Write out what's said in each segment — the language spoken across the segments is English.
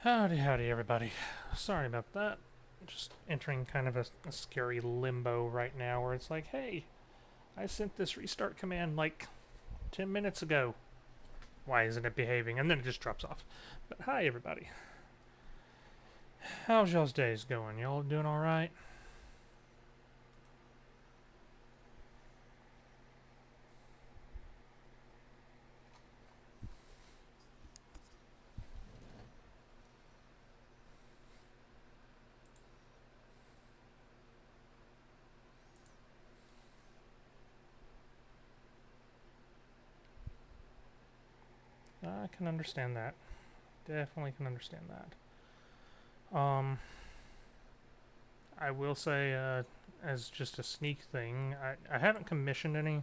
Howdy, everybody. Sorry about that. Just entering kind of a scary limbo right now where it's like, hey, I sent this restart command like 10 minutes ago. Why isn't it behaving? And then it just drops off. But hi, everybody. How's y'all's days going? Y'all doing alright? I can understand that. Definitely can understand that. I will say, as just a sneak thing, I haven't commissioned any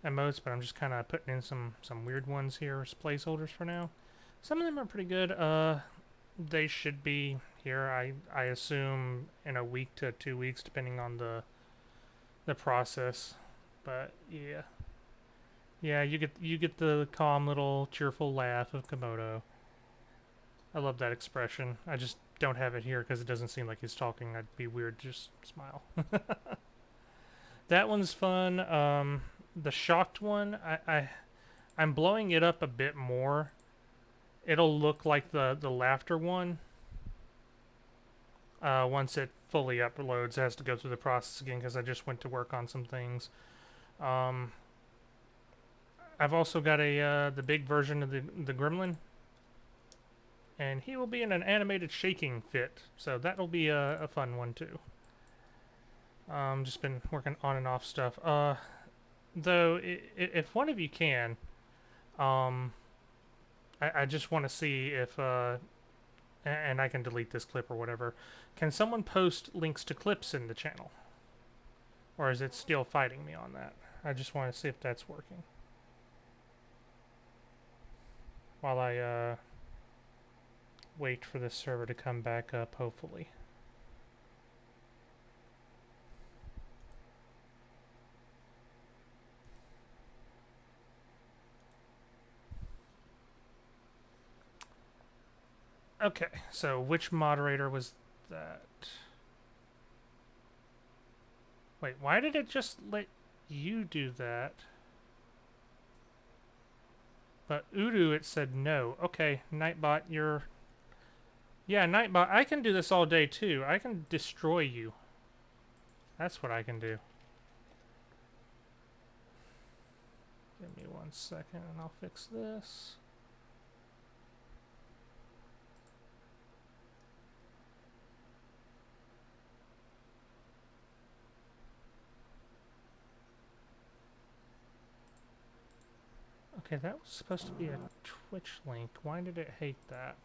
emotes, but I'm just kind of putting in some weird ones here as placeholders for now. Some of them are pretty good. They should be here. I assume in a week to 2 weeks, depending on the process. But yeah, yeah, you get the calm little cheerful laugh of Komodo. I love that expression. I just don't have it here because it doesn't seem like he's talking. I'd be weird to just smile. That one's fun. The shocked one, I'm blowing it up a bit more. It'll look like the laughter one. Once it fully uploads, it has to go through the process again because I just went to work on some things. Um, I've also got the big version of the Gremlin, and he will be in an animated shaking fit, so that'll be a fun one too. Just been working on and off stuff. Though, if one of you can, um, I just want to see if and I can delete this clip or whatever. Can someone post links to clips in the channel? Or is it still fighting me on that? I just want to see if that's working. While I wait for this server to come back up, hopefully. Okay, so which moderator was that? Wait, why did it just let you do that? But Udu, it said no. Okay, Nightbot, you're... Yeah, Nightbot, I can do this all day too. I can destroy you. That's what I can do. Give me 1 second and I'll fix this. Okay, that was supposed to be a Twitch link. Why did it hate that?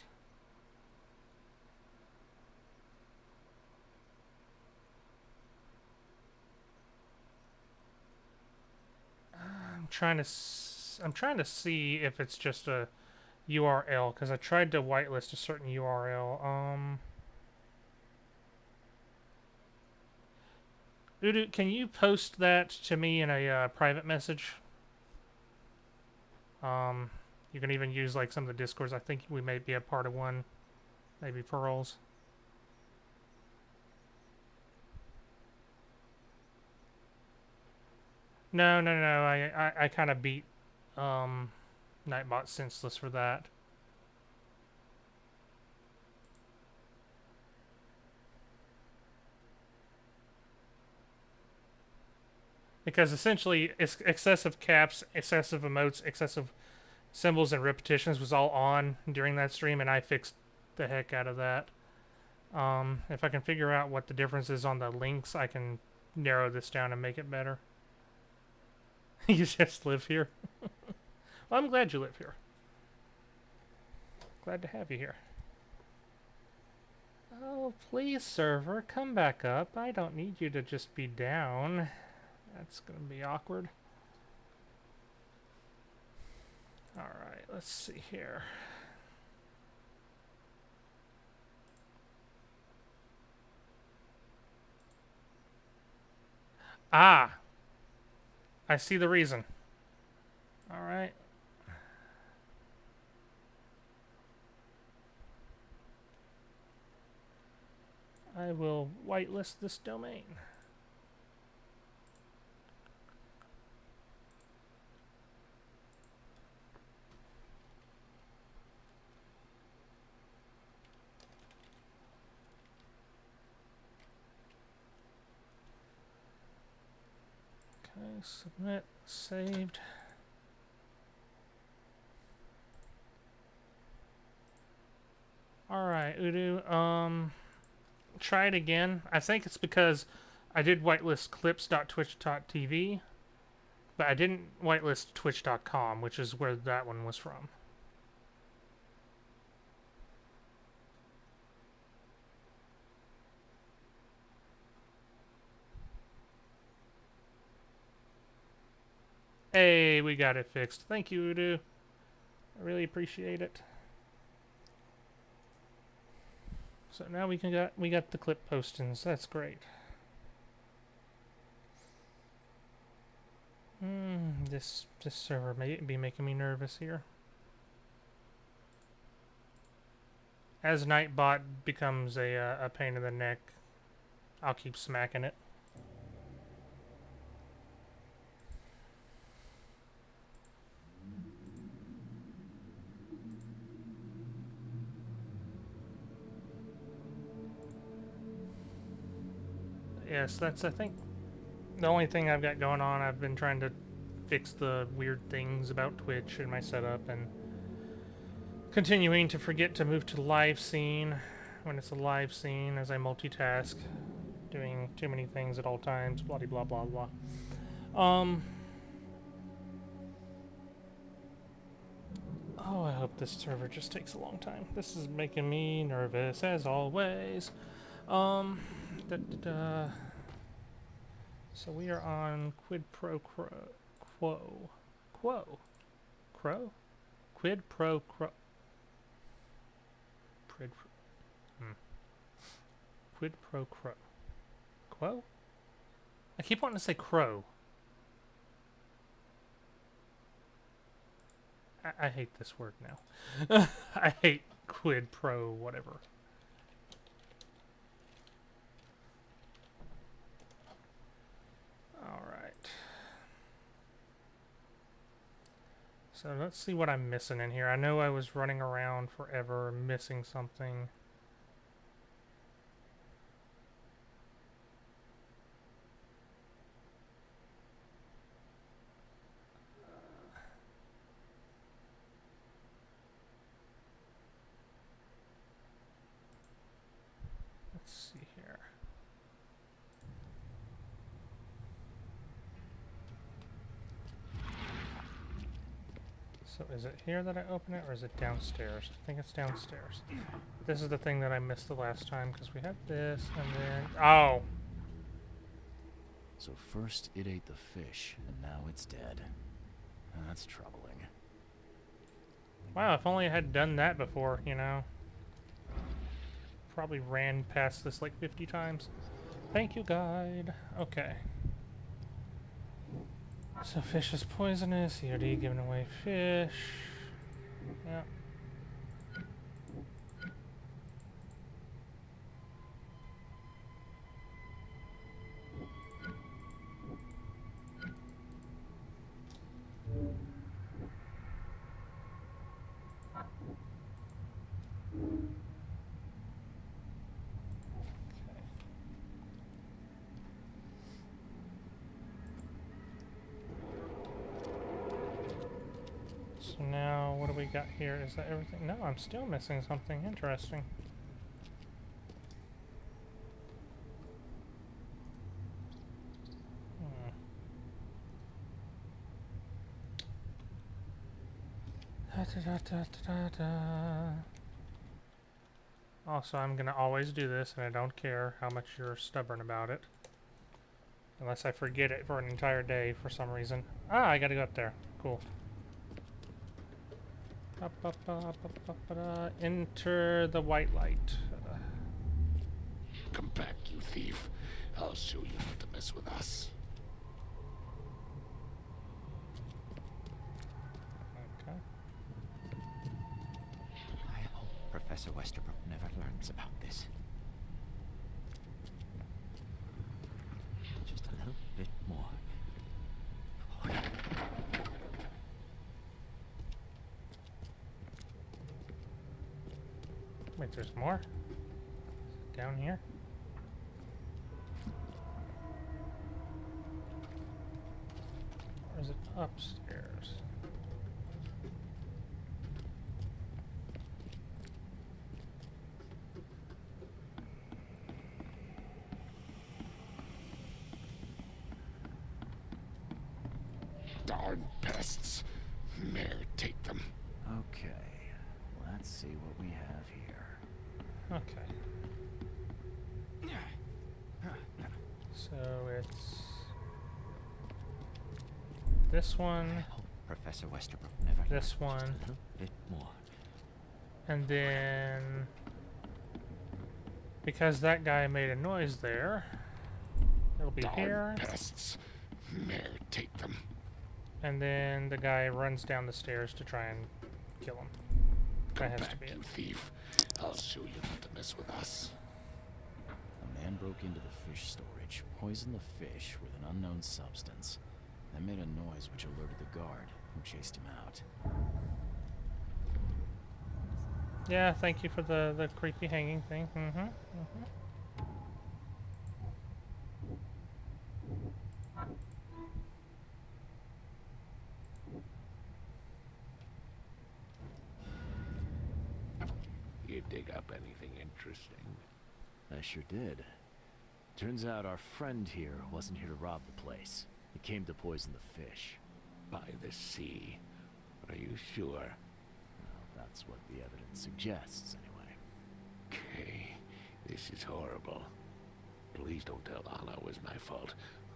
I'm trying to see if it's just a URL because I tried to whitelist a certain URL. Udu, can you post that to me in a private message? You can even use like some of the discords. I think we may be a part of one, maybe Pearls. No. I kind of beat Nightbot senseless for that. Because essentially, it's excessive caps, excessive emotes, excessive symbols, and repetitions was all on during that stream, and I fixed the heck out of that. If I can figure out what the difference is on the links, I can narrow this down and make it better. You just live here. Well, I'm glad you live here. Glad to have you here. Oh, please, server, come back up. I don't need you to just be down. That's gonna be awkward. Alright, let's see here. Ah! I see the reason. Alright. I will whitelist this domain. Okay, submit, saved. Alright, Udo, try it again. I think it's because I did whitelist clips.twitch.tv, but I didn't whitelist twitch.com, which is where that one was from. Hey, we got it fixed. Thank you, Udo. I really appreciate it. So now we got the clip postings. That's great. This server may be making me nervous here. As Nightbot becomes a pain in the neck, I'll keep smacking it. Yes, that's, I think, the only thing I've got going on. I've been trying to fix the weird things about Twitch in my setup, and continuing to forget to move to live scene when it's a live scene as I multitask, doing too many things at all times, blah blah blah blah. Oh, I hope this server just takes a long time. This is making me nervous as always. Da, da, da. So we are on Quid Pro Quo. Quid Pro Quo. Quid Pro Quo. Quo? I keep wanting to say crow. I hate this word now. I hate quid pro whatever. Alright. So let's see what I'm missing in here. I know I was running around forever missing something. Let's see here. So is it here that I open it, or is it downstairs? I think it's downstairs. This is the thing that I missed the last time, because we had this, and then... Oh! So first it ate the fish, and now it's dead. That's troubling. Wow, if only I had done that before, you know. Probably ran past this like 50 times. Thank you, guide. Okay. So fish is poisonous. EOD giving away fish. Yeah. So now, what do we got here? Is that everything? No, I'm still missing something interesting. Also, I'm gonna always do this, and I don't care how much you're stubborn about it. Unless I forget it for an entire day for some reason. Ah, I gotta go up there. Cool. Enter the white light. Come back, you thief. I'll show you not to mess with us. Okay. I hope Professor Westerbrook never learns about this. Wait, there's more? Down here? Or is it upstairs? Darn pests. Mayor, take them. Okay, let's see what we have here. Okay. So it's this one, Professor Westerbrook never this learned one, just a little bit more. and then because that guy made a noise there, it'll be Darn here, pests. Mayor, take them. and then the guy runs down the stairs to try and kill him. That has to be it. You thief. I'll show you not to mess with us. A man broke into the fish storage, poisoned the fish with an unknown substance, then made a noise which alerted the guard, who chased him out. Yeah, thank you for the creepy hanging thing. Mm-hmm. You dig up anything interesting? I sure did. Turns out our friend here wasn't here to rob the place. He came to poison the fish. By the sea. Are you sure? Well, that's what the evidence suggests, anyway. Okay. This is horrible. Please don't tell Anna it was my fault,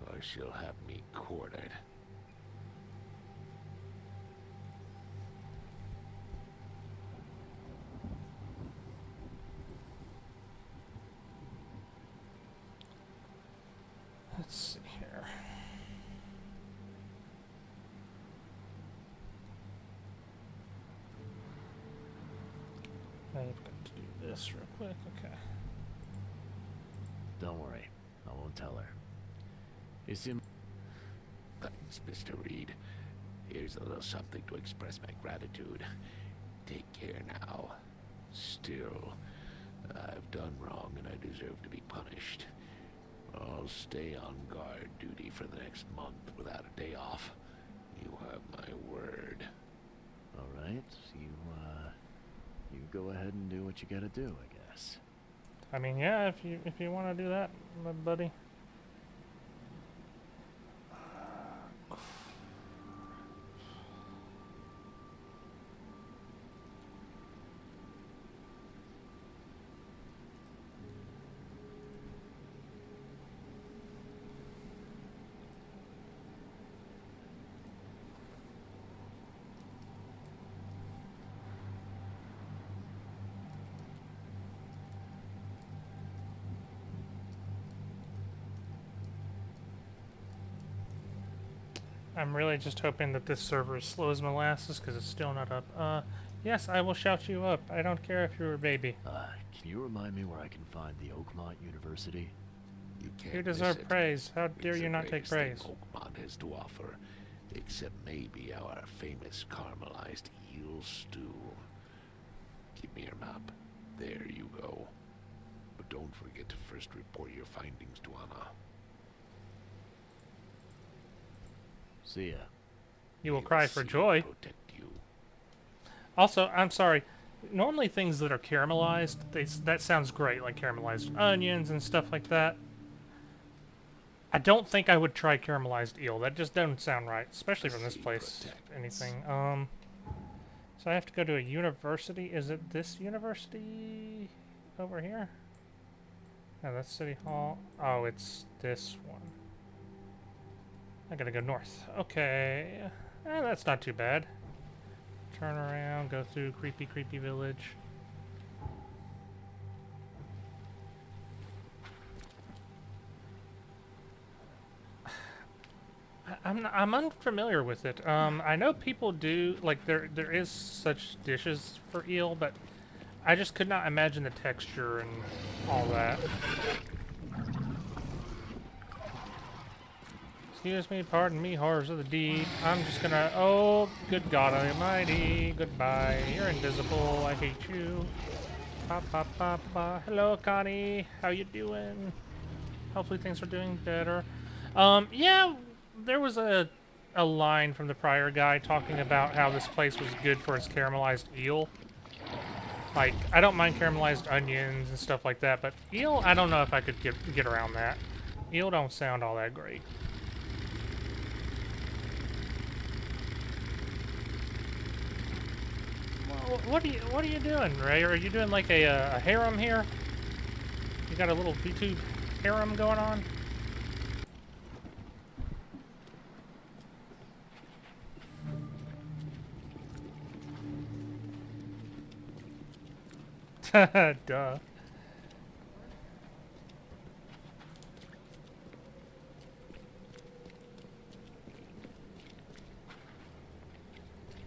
or she'll have me quartered. Let's see here. I've got to do this real quick. Okay. Don't worry, I won't tell her. You see, Thanks, Mr. Reed. Here's a little something to express my gratitude. Take care now. Still, I've done wrong and I deserve to be punished. I'll stay on guard duty for the next month without a day off. You have my word. all right, you go ahead and do what you gotta do, I guess. I mean, yeah, if you want to do that, my buddy. I'm really just hoping that this server is slow as molasses because it's still not up. Yes, I will shout you up. I don't care if you're a baby. Can you remind me where I can find the Oakmont University? You can't You miss deserve it. praise. How dare It's you the not take greatest thing praise? Oakmont has to offer, except maybe our famous caramelized eel stew. Give me your map. There you go. But don't forget to first report your findings to Anna. See ya. You will May cry the for sea joy. Protect you. Also, I'm sorry. Normally things that are caramelized, that sounds great, like caramelized onions and stuff like that. I don't think I would try caramelized eel. That just doesn't sound right, especially from this Sea place. If protects. anything. So I have to go to a university. Is it this university over here? No, that's City Hall. Oh, it's this one. I gotta go north. Okay. That's not too bad. Turn around, go through creepy, creepy village. I'm unfamiliar with it. I know people do, like, there is such dishes for eel, but I just could not imagine the texture and all that. Excuse me, pardon me, horrors of the deed. I'm just gonna, oh, good God Almighty, goodbye. You're invisible, I hate you. Ba, ba, ba, ba. Hello, Connie. How you doing? Hopefully things are doing better. Yeah, there was a line from the prior guy talking about how this place was good for its caramelized eel. Like, I don't mind caramelized onions and stuff like that, but eel, I don't know if I could get around that. Eel don't sound all that great. What are you doing, Ray? Are you doing like a harem here? You got a little YouTube harem going on? Duh.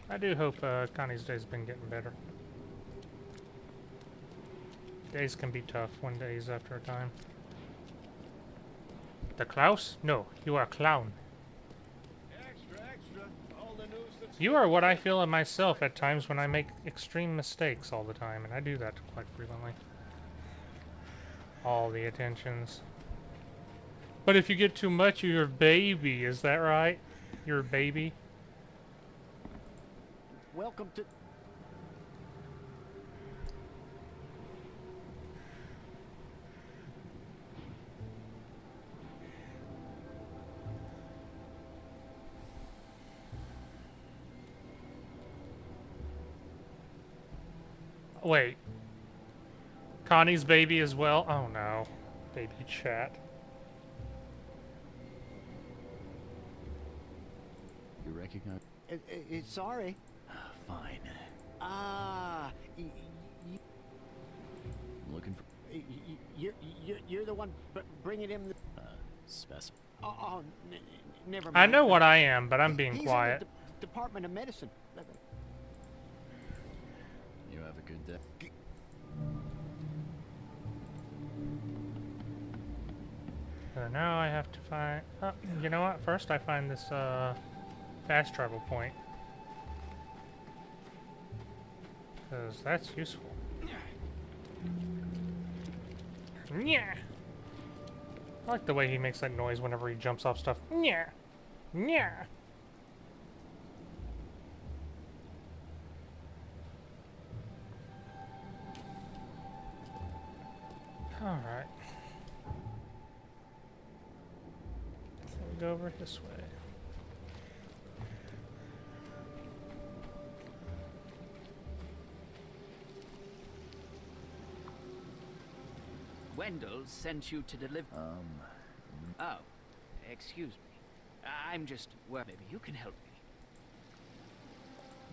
I do hope Connie's day's been getting better. Days can be tough, one days after a time. The Klaus? No, you are a clown. Extra, extra. All the news that's You are what I feel of myself at times when I make extreme mistakes all the time, and I do that quite frequently. All the attentions. But if you get too much, you're a baby, is that right? You're a baby? Welcome to. Wait. Connie's baby as well? Oh no. Baby chat. You recognize? Sorry. Fine. Ah, I'm looking for you're the one bringing him the. specimen. Oh, never mind. I know what I am, but I'm being He's quiet. in the Department of Medicine. You have a good day. Now I have to find... Oh, you know what? First I find this fast travel point. Because that's useful. Yeah. I like the way he makes that noise whenever he jumps off stuff. Yeah. Yeah. Alright. So we go over this way. Wendell sent you to deliver. Oh, excuse me. I'm just. Well, maybe you can help me.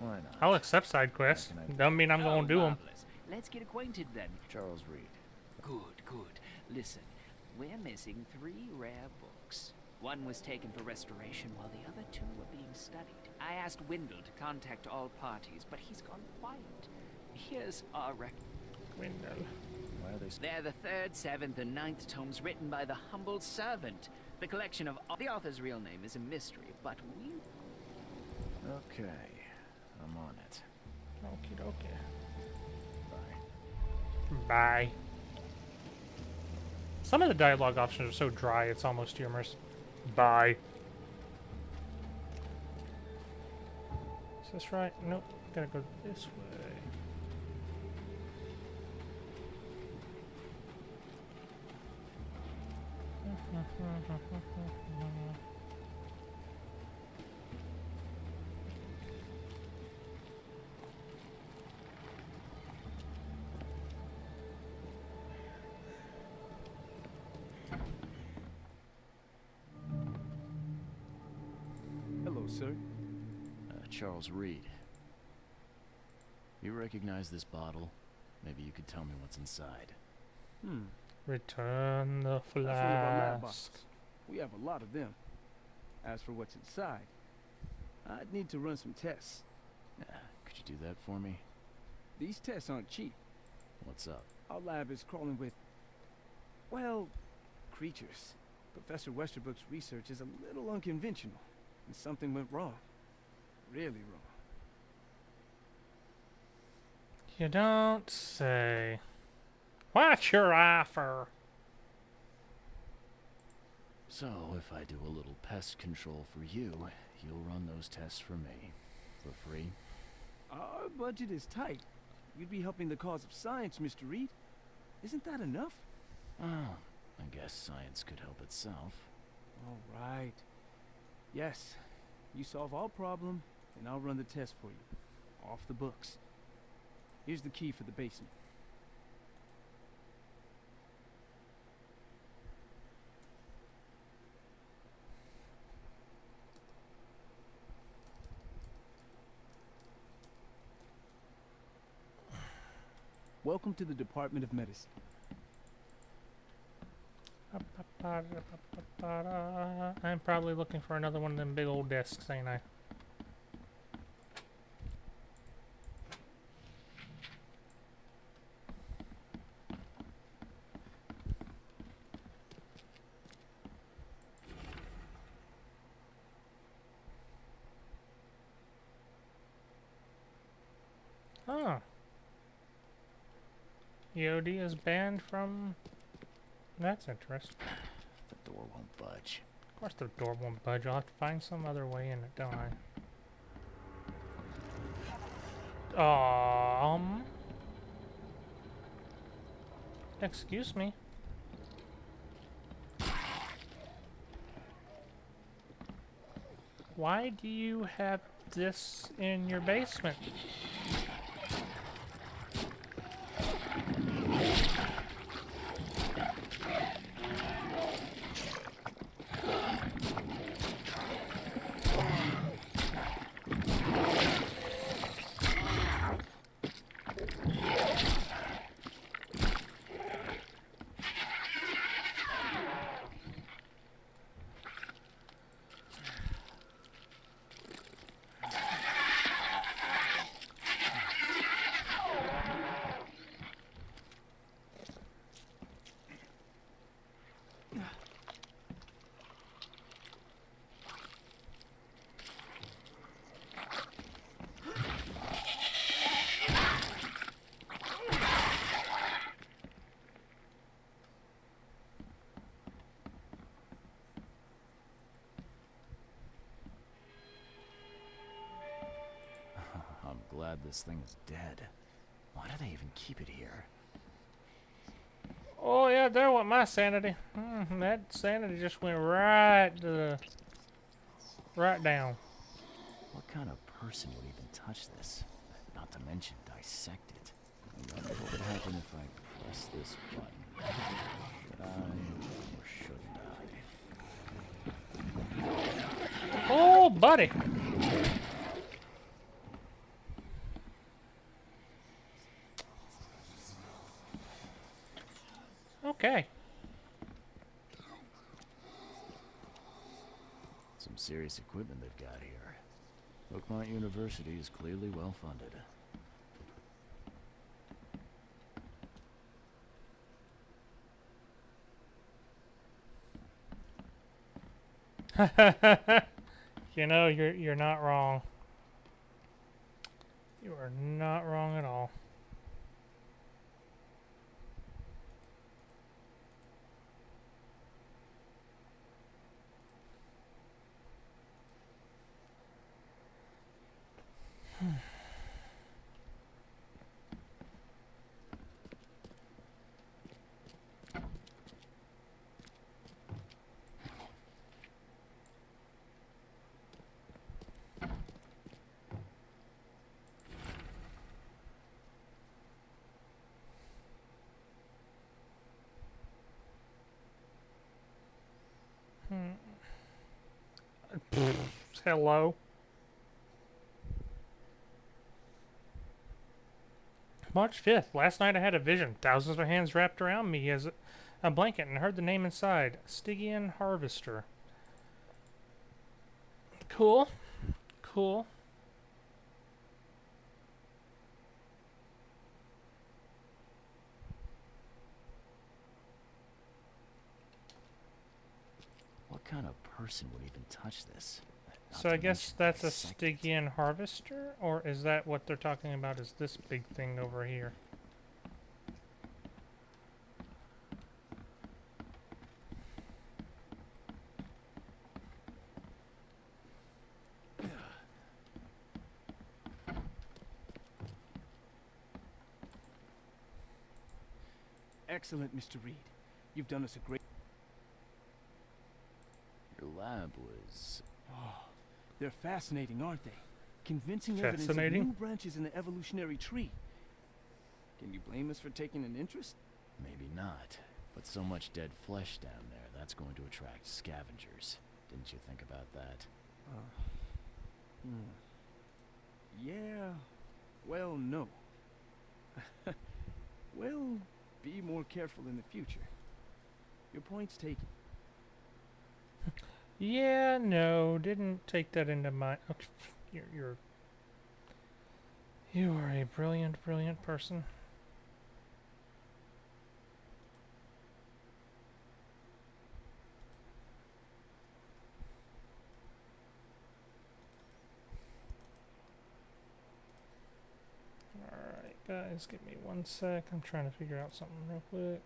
Why not? I'll accept side quests. Don't mean I'm Oh, gonna do them. marvelous. Let's get acquainted then. Charles Reed. Good, good. Listen, we're missing 3 rare books. One was taken for restoration while the other 2 were being studied. I asked Wendell to contact all parties, but he's gone quiet. Here's our record. Window. Why are they? They're the 3rd, 7th, and 9th tomes written by the humble servant. The collection of the author's real name is a mystery, but we... Okay, I'm on it. Okie dokie. Bye. Bye. Some of the dialogue options are so dry, it's almost humorous. Bye. Is this right? Nope. Gotta go this way. Hello, sir. Charles Reed. You recognize this bottle? Maybe you could tell me what's inside. Return the That's one of our lab flask. boxes. We have a lot of them. As for what's inside, I'd need to run some tests. Could you do that for me? These tests aren't cheap. What's up? Our lab is crawling with, well, creatures. Professor Westerbrook's research is a little unconventional, and something went wrong. Really wrong. You don't say. What's your offer? So, if I do a little pest control for you, you'll run those tests for me. For free? Our budget is tight. You'd be helping the cause of science, Mr. Reed. Isn't that enough? Oh, I guess science could help itself. All right. Yes. You solve our problem, and I'll run the test for you. Off the books. Here's the key for the basement. Welcome to the Department of Medicine. I'm probably looking for another one of them big old desks, ain't I? Oh. EOD is banned from... That's interesting. The door won't budge. Of course the door won't budge. I'll have to find some other way in it, don't I? Excuse me. Why do you have this in your basement? I'm glad this thing is dead. Why do they even keep it here? Oh yeah, there went my sanity. That sanity just went right to the... right down. What kind of person would even touch this? Not to mention dissect it. I wonder what would happen if I press this button. Should I or shouldn't I? Oh, buddy. Okay. Some serious equipment they've got here. Oakmont University is clearly well funded. You know, you're not wrong. You are not wrong at all. Hello. March 5th. Last night I had a vision. Thousands of hands wrapped around me as a blanket and heard the name inside. Stygian Harvester. Cool. Cool. What kind of person would even touch this? Not So to I guess mention that's a dissect it. Stygian Harvester? Or is that what they're talking about is this big thing over here? excellent, Mr. Reed. You've done us a great... Your lab was... Oh, they're fascinating, aren't they? Convincing evidence of Fascinating? new branches in the evolutionary tree. Can you blame us for taking an interest? Maybe not. But so much dead flesh down there, that's going to attract scavengers. Didn't you think about that? Yeah. Well, no. Well, be more careful in the future. Your point's taken. Yeah, no, didn't take that into my. Okay, you are a brilliant, brilliant person. Alright, guys, give me 1 sec. I'm trying to figure out something real quick.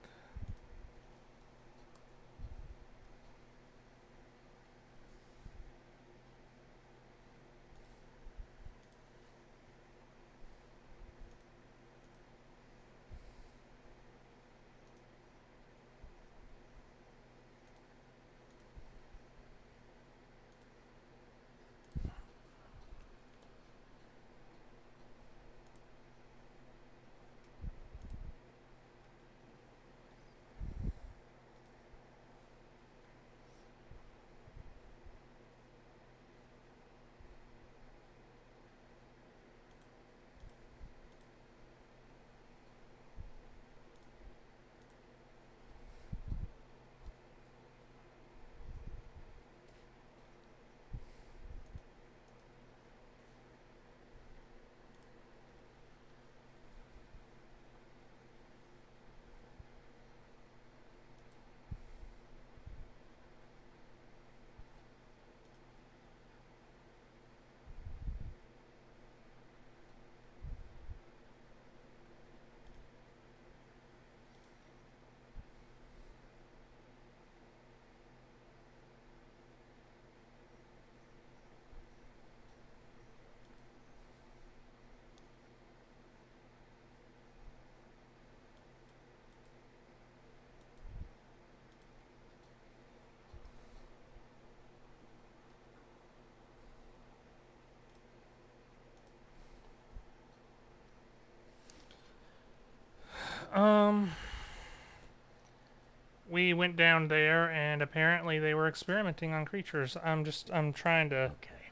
We went down there, and apparently they were experimenting on creatures. I'm trying to. Okay.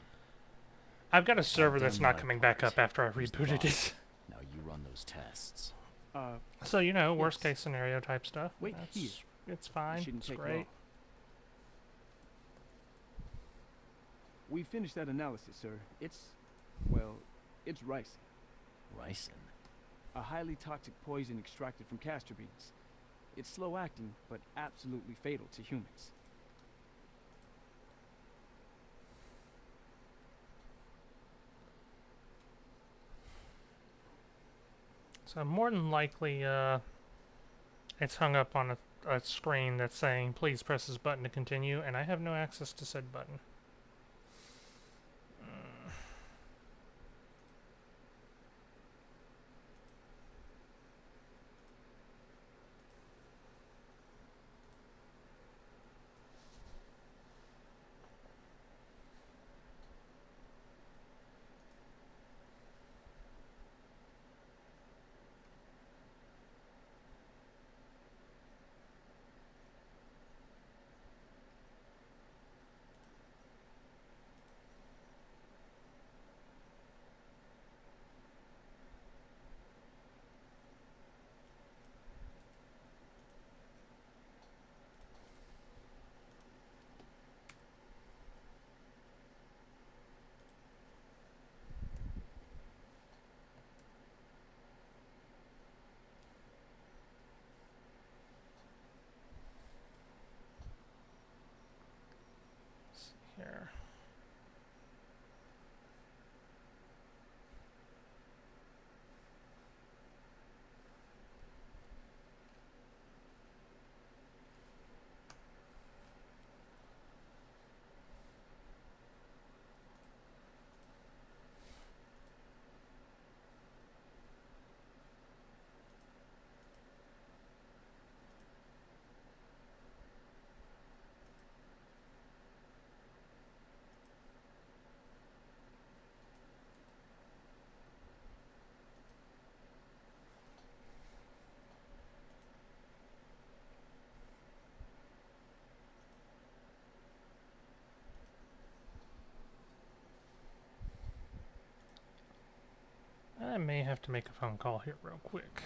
I've got a server done that's not my coming back part. up after I Here's the rebooted box. it. Now you run those tests. So, you know, worst Yes. case scenario type stuff. Wait That's, here. It's It fine. shouldn't It's take great. long. We finished that analysis, sir. Well, it's ricin, Ricin. a highly toxic poison extracted from castor beans. It's slow acting, but absolutely fatal to humans. So more than likely, it's hung up on a screen that's saying, please press this button to continue, and I have no access to said button. I may have to make a phone call here real quick.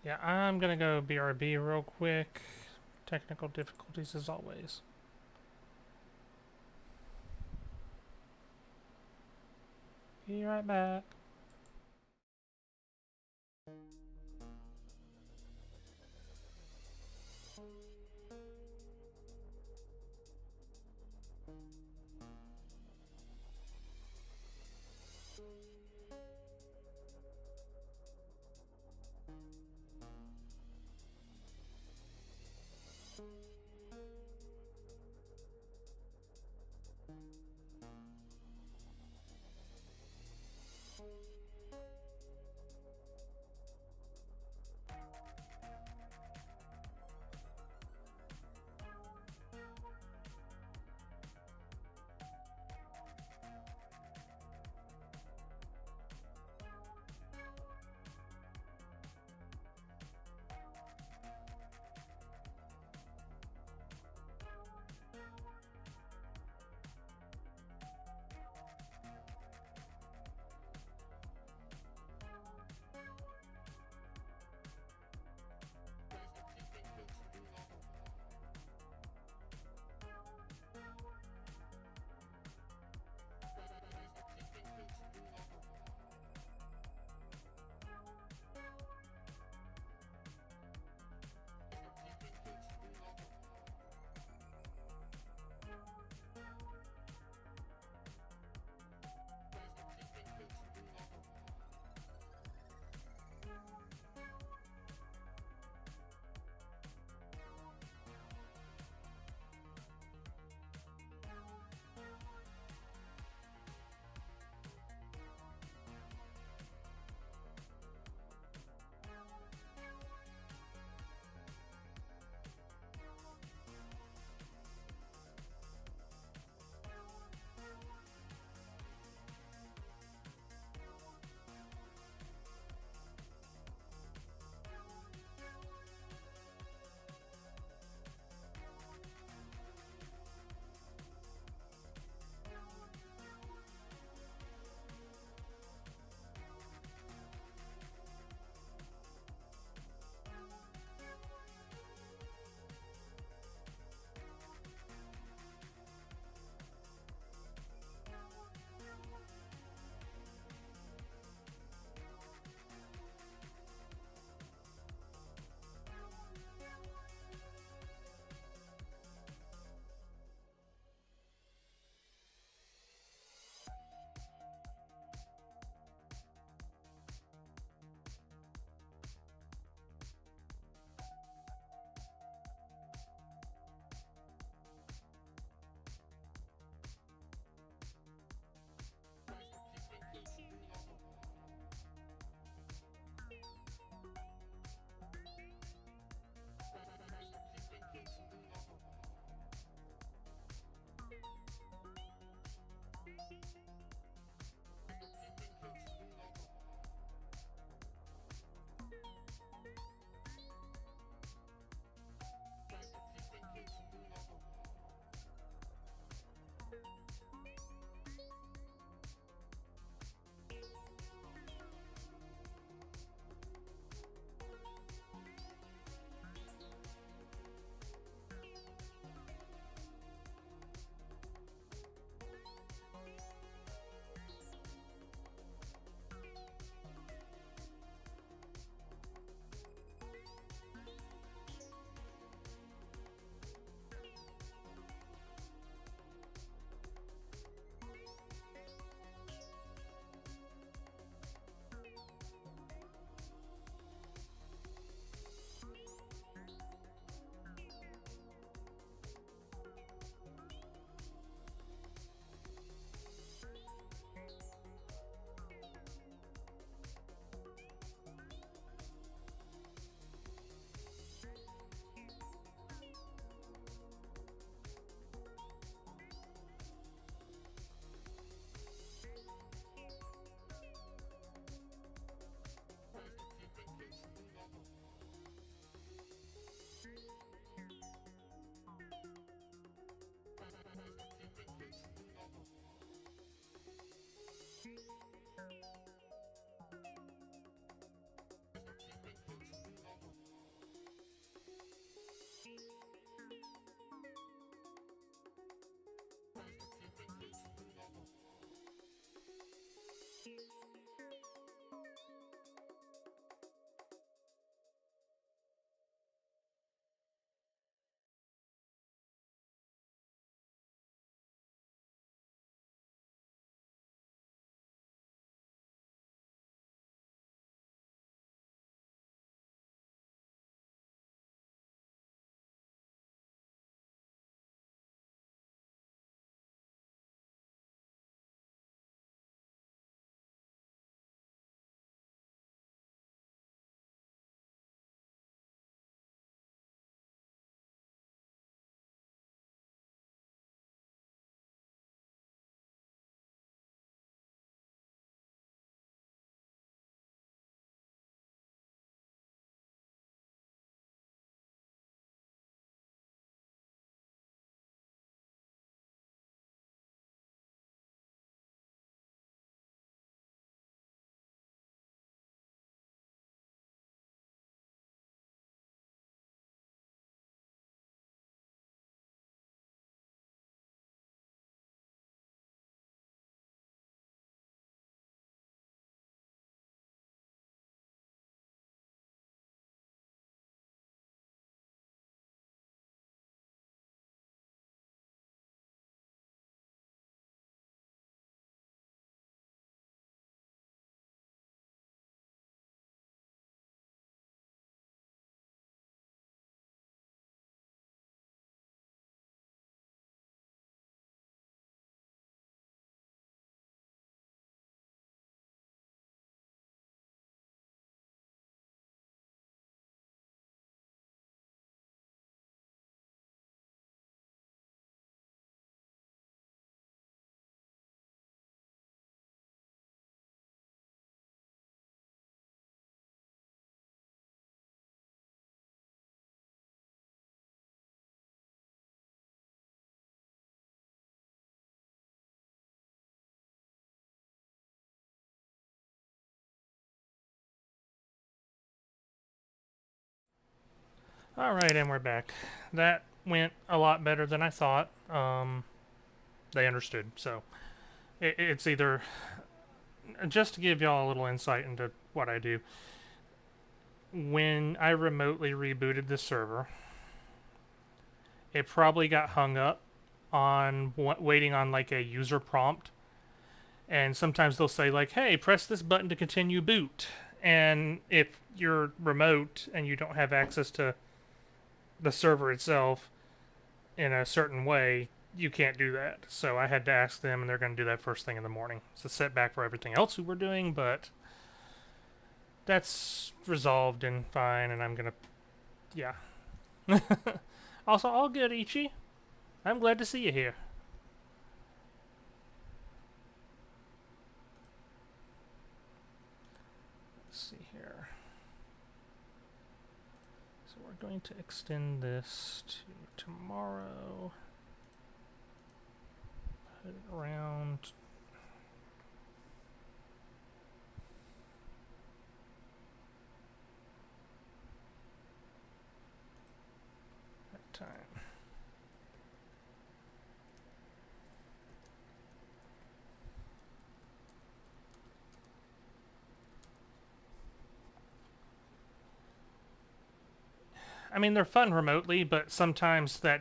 Yeah, I'm gonna go BRB real quick. Technical difficulties as always. Be right back. Alright, and we're back. That went a lot better than I thought. They understood, so it's either... Just to give y'all a little insight into what I do. When I remotely rebooted the server, it probably got hung up on waiting on like a user prompt. And sometimes they'll say like, hey, press this button to continue boot. And if you're remote and you don't have access to the server itself in a certain way, you can't do that. So I had to ask them, and they're going to do that first thing in the morning. It's a setback for everything else we were doing, but that's resolved and fine, and I'm going to... Yeah. Also, all good, Ichi. I'm glad to see you here. Let's see here. So we're going to extend this to tomorrow. Put it around. That time. I mean, they're fun remotely, but sometimes that,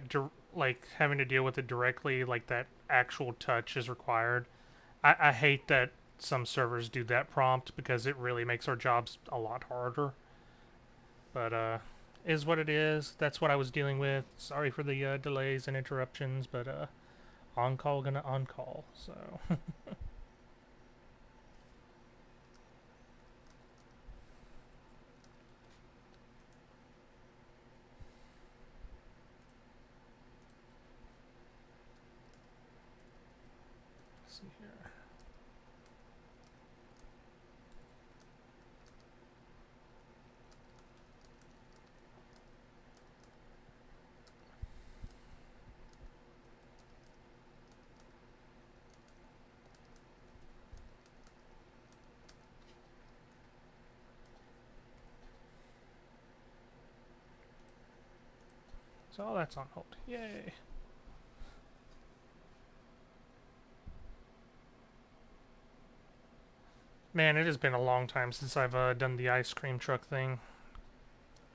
like, having to deal with it directly, like, that actual touch is required. I hate that some servers do that prompt because it really makes our jobs a lot harder. But, is what it is. That's what I was dealing with. Sorry for the delays and interruptions, but, on-call gonna on-call, so... See here. So all that's on hold. Yay. Man, it has been a long time since I've done the ice cream truck thing.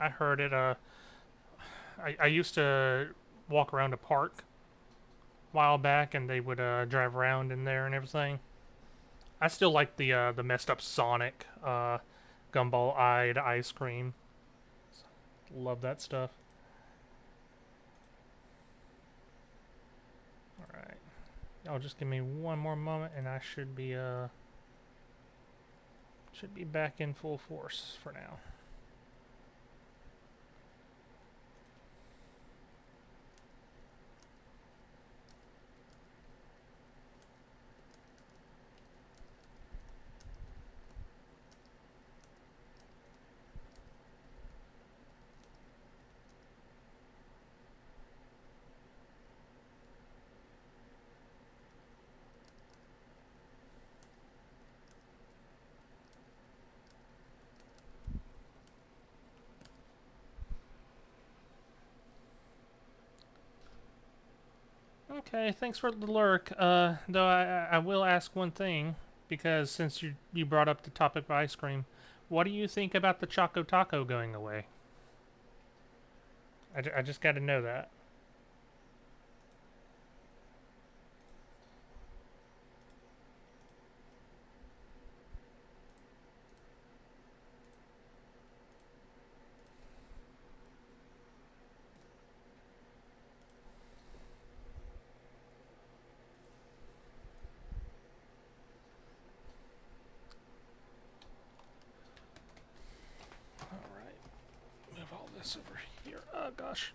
I heard it, I used to walk around a park a while back, and they would drive around in there and everything. I still like the messed up Sonic gumball-eyed ice cream. Love that stuff. Alright. Y'all just give me one more moment, and I should be back in full force for now. Okay, thanks for the lurk. Though I will ask one thing, because since you brought up the topic of ice cream, what do you think about the Choco Taco going away? I just got to know that. This over here. Oh gosh.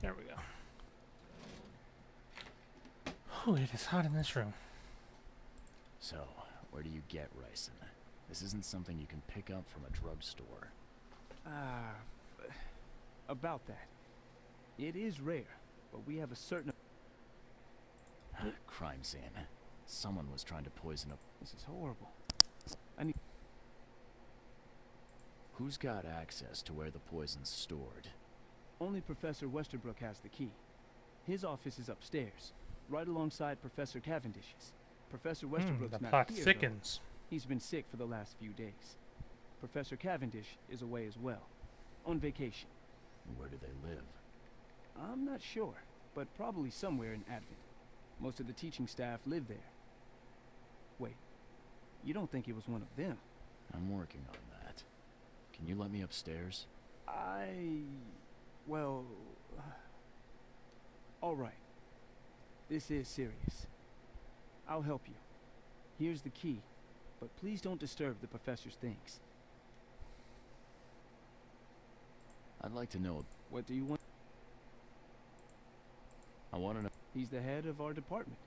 There we go. Oh, it is hot in this room. So, where do you get ricin? This isn't something you can pick up from a drugstore. About that. It is rare, but we have a certain... Crime scene. Someone was trying to poison a... This is horrible. Who's got access to where the poison's stored? Only Professor Westerbrook has the key. His office is upstairs, right alongside Professor Cavendish's. Professor Westerbrook's the not plot here, though. thickens. He's been sick for the last few days. Professor Cavendish is away as well, on vacation. Where do they live? I'm not sure, but probably somewhere in Advent. Most of the teaching staff live there. Wait, you don't think it was one of them? I'm working on that. Can you let me upstairs? Well... all right. This is serious. I'll help you. Here's the key, but please don't disturb the professor's things. I'd like to know... What do you want? I want to know... He's the head of our department.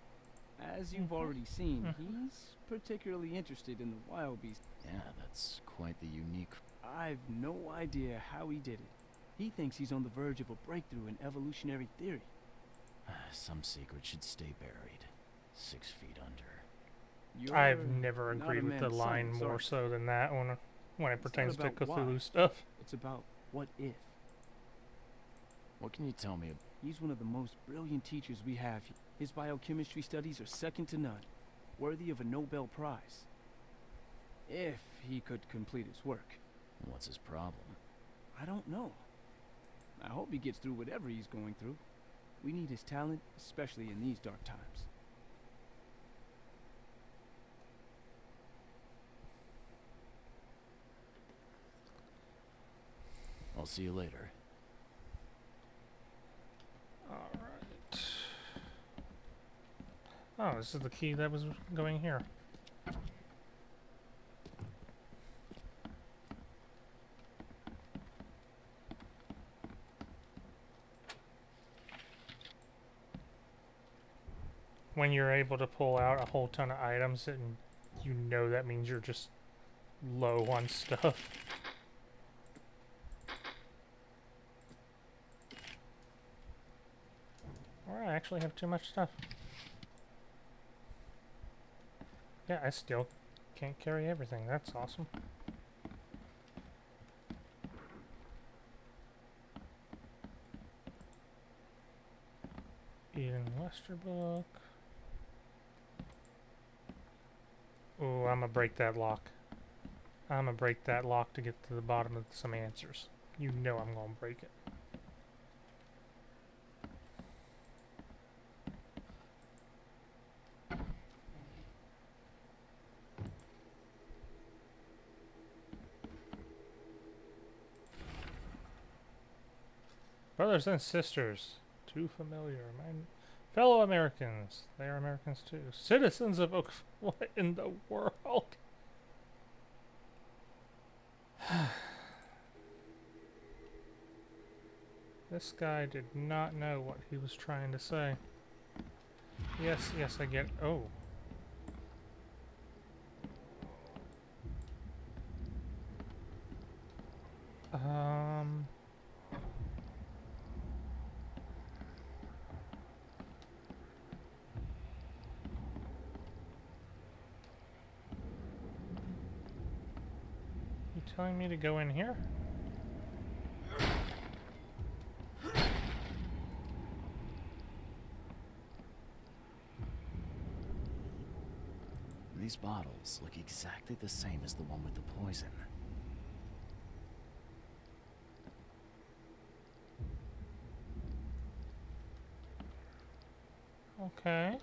As you've already seen, he's particularly interested in the wild beasts. Yeah, that's quite the unique... I've no idea how he did it. He thinks he's on the verge of a breakthrough in evolutionary theory. Some secret should stay buried. 6 feet under. You're I've never not agreed a with the man's line son, more sorry. so than that when it It's pertains to not about Cthulhu why. stuff. It's about what if. What can you tell me about... He's one of the most brilliant teachers we have. His biochemistry studies are second to none, worthy of a Nobel Prize. If he could complete his work. What's his problem? I don't know. I hope he gets through whatever he's going through. We need his talent, especially in these dark times. I'll see you later. Alright. Oh, this is the key that was going here. When you're able to pull out a whole ton of items, and you know that means you're just low on stuff. Or I actually have too much stuff. Yeah, I still can't carry everything. That's awesome. Eden Westerbrook. Ooh, I'm gonna break that lock. I'm gonna break that lock to get to the bottom of some answers. You know I'm gonna break it. Brothers and sisters, too familiar. My fellow Americans, they are Americans too. Citizens of Oak. What in the world? This guy did not know what he was trying to say. Yes, yes, I get. Oh. Um. You telling me to go in here? These bottles look exactly the same as the one with the poison. Okay.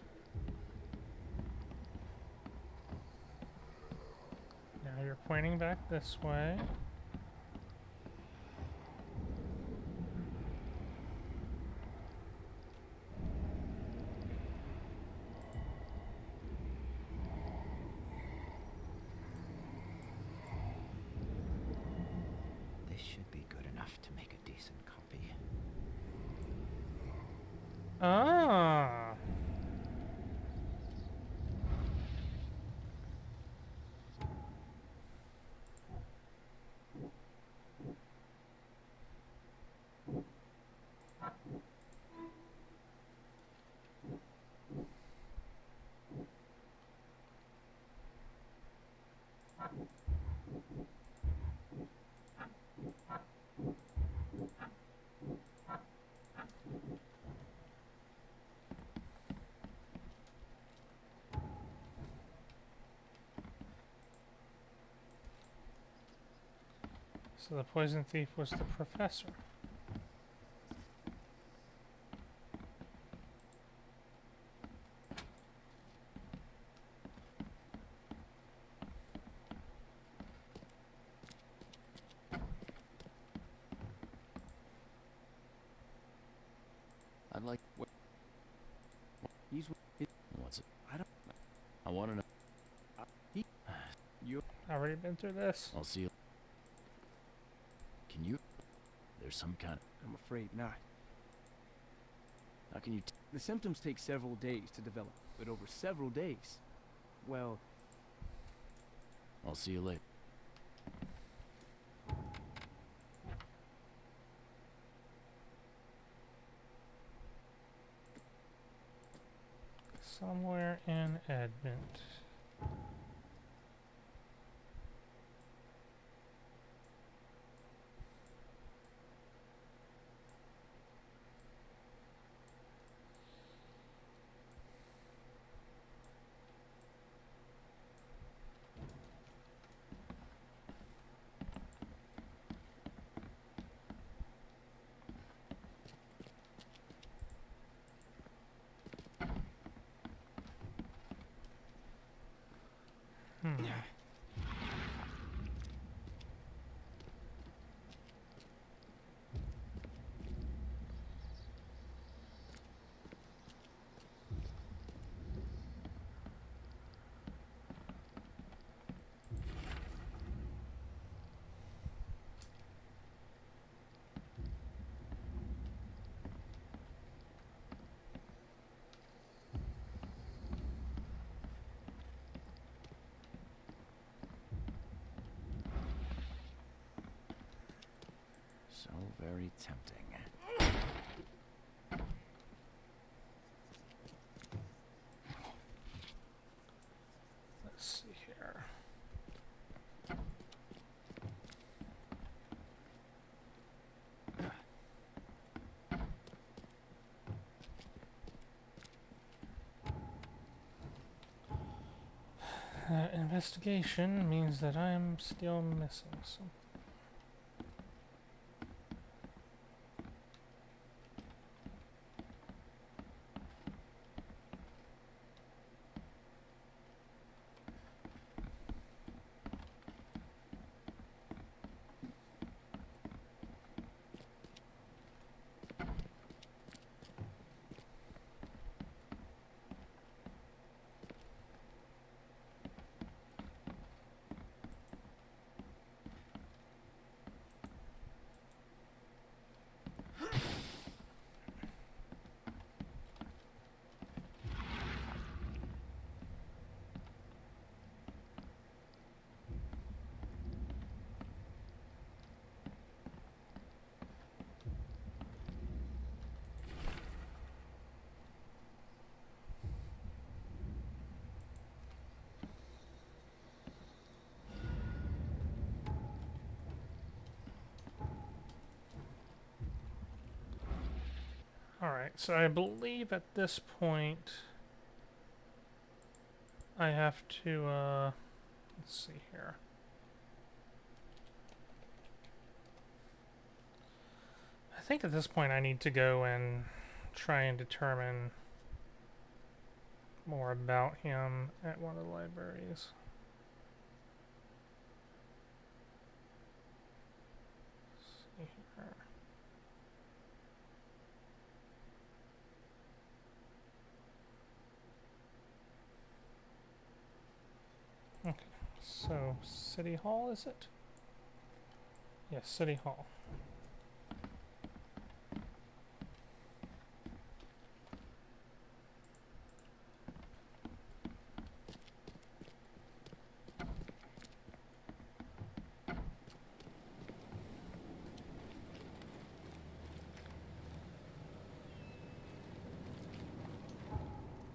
Now you're pointing back this way. This should be good enough to make a decent copy. Ah. So the poison thief was the professor. I'd like. He's it, What's it? I don't. I want to know. He, you. Already been through this. I'll see you. Can you? There's some kind of. I'm afraid not. How can you? The symptoms take several days to develop, but over several days, well, I'll see you later. Somewhere in Edmond. Hmm. So very tempting. Let's see here. Investigation means that I'm still missing something. Alright, so I believe at this point I have to, let's see here. I think at this point I need to go and try and determine more about him at one of the libraries. Let's see here. Okay, so City Hall, is it? Yes, City Hall.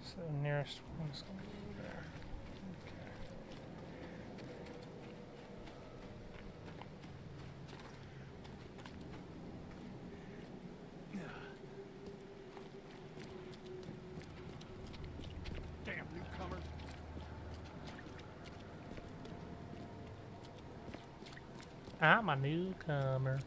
So the nearest one's going to be there. Okay. Damn newcomers. I'm a newcomer.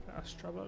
Fast travel.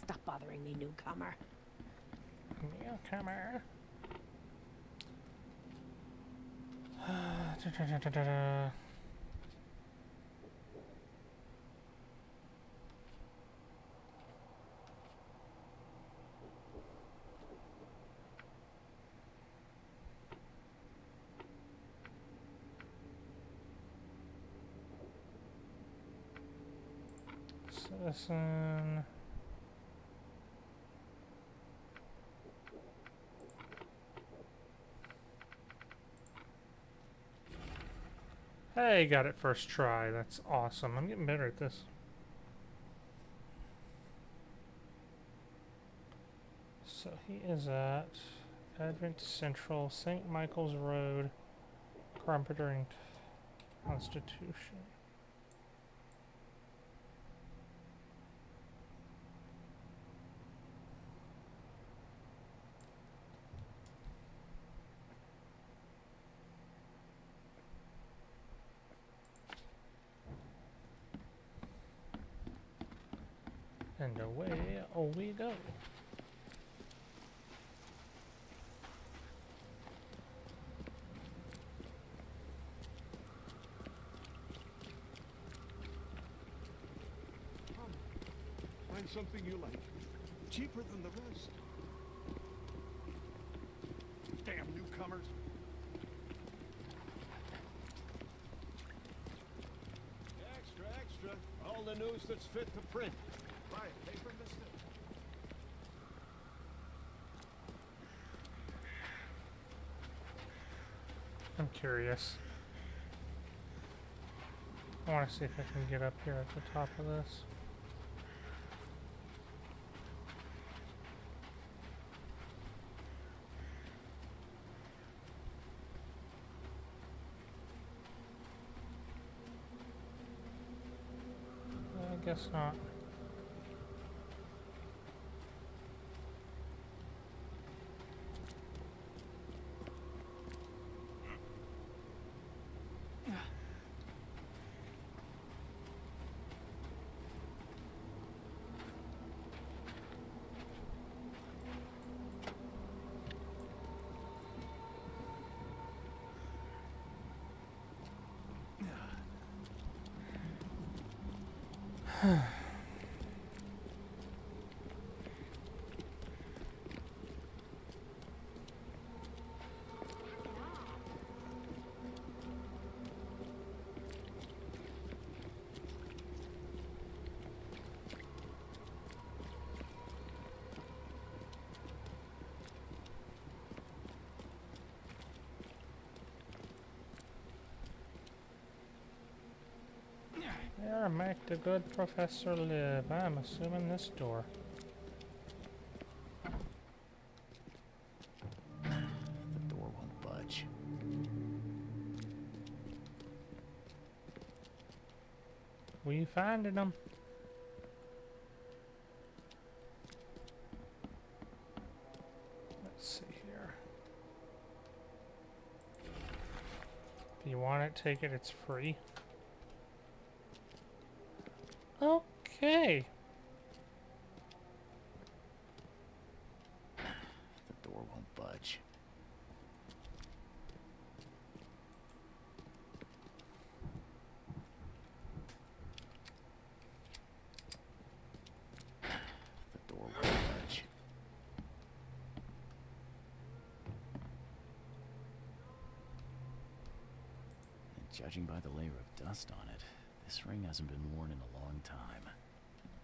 Stop bothering me, newcomer. Newcomer. Citizen. Hey, got it first try. That's awesome. I'm getting better at this. So he is at Advent Central, St. Michael's Road, Carpenter and Constitution. And away we go. Find something you like. Cheaper than the rest. Damn newcomers. Extra, extra. All the news that's fit to print. Buy a paper, mister? I'm curious. I want to see if I can get up here at the top of this. I guess not. Yeah, make the good professor live. I'm assuming this door. The door won't budge. We finding them. Let's see here. If you want it, take it. It's free. Okay. The door won't budge. The door won't budge. Judging by the layer of dust on it, this ring hasn't been worn in a long time.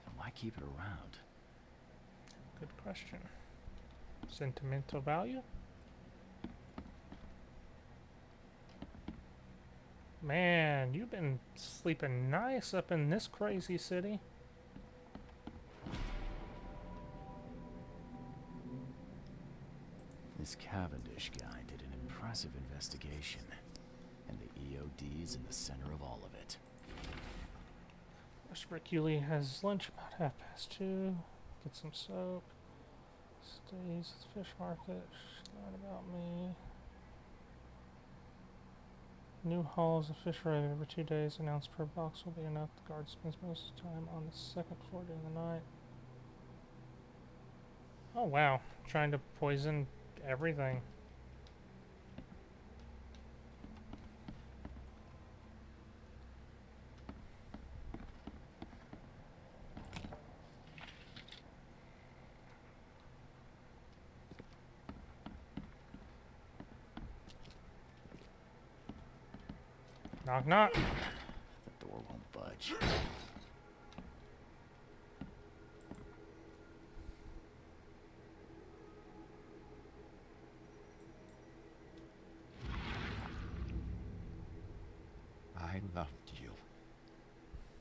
So why keep it around? Good question. Sentimental value? Man, you've been sleeping nice up in this crazy city. This Cavendish guy did an impressive investigation, and the EOD's in the center of all of it. Hercule has lunch about 2:30. Get some soap. Stays at the fish market. Not about me. New hauls of fish arrive every 2 days. An ounce per box will be enough. The guard spends most of the time on the second floor during the night. Oh wow, trying to poison everything. Knock knock. The door won't budge. I loved you.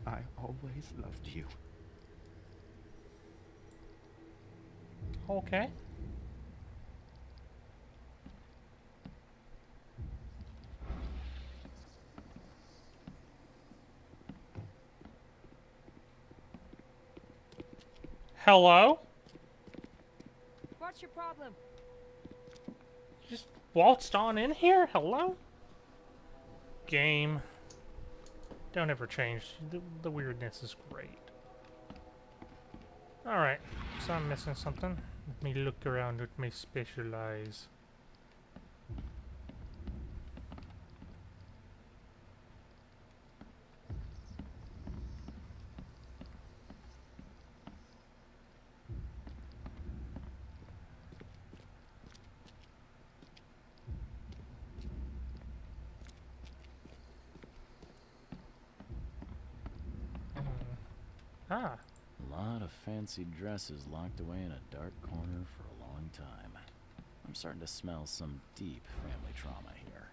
I always loved you. Okay. Hello? What's your problem? Just waltzed on in here? Hello? Game. Don't ever change. The weirdness is great. Alright, so I'm missing something. Let me look around with my special eyes. Ah. A lot of fancy dresses locked away in a dark corner for a long time. I'm starting to smell some deep family trauma here.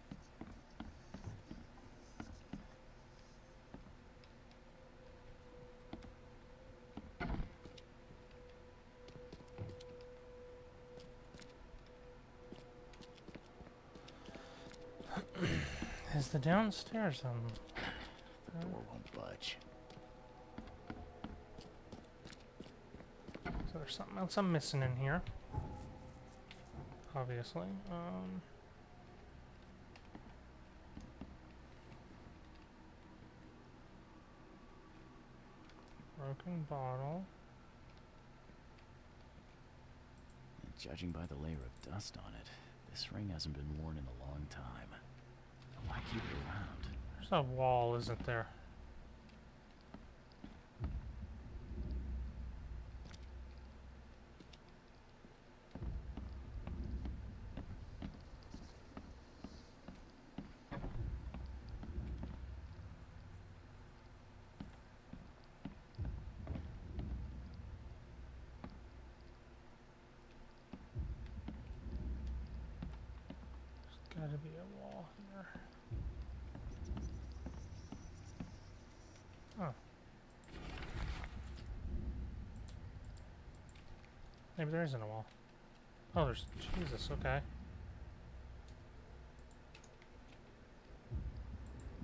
Is the downstairs The door won't budge. So there's something else I'm missing in here. Obviously. Broken bottle. And judging by the layer of dust on it, this ring hasn't been worn in a long time. So why keep it around? There's a wall, isn't there? Gotta be a wall here. Oh. Maybe there isn't a wall. Oh, there's... Jesus, okay.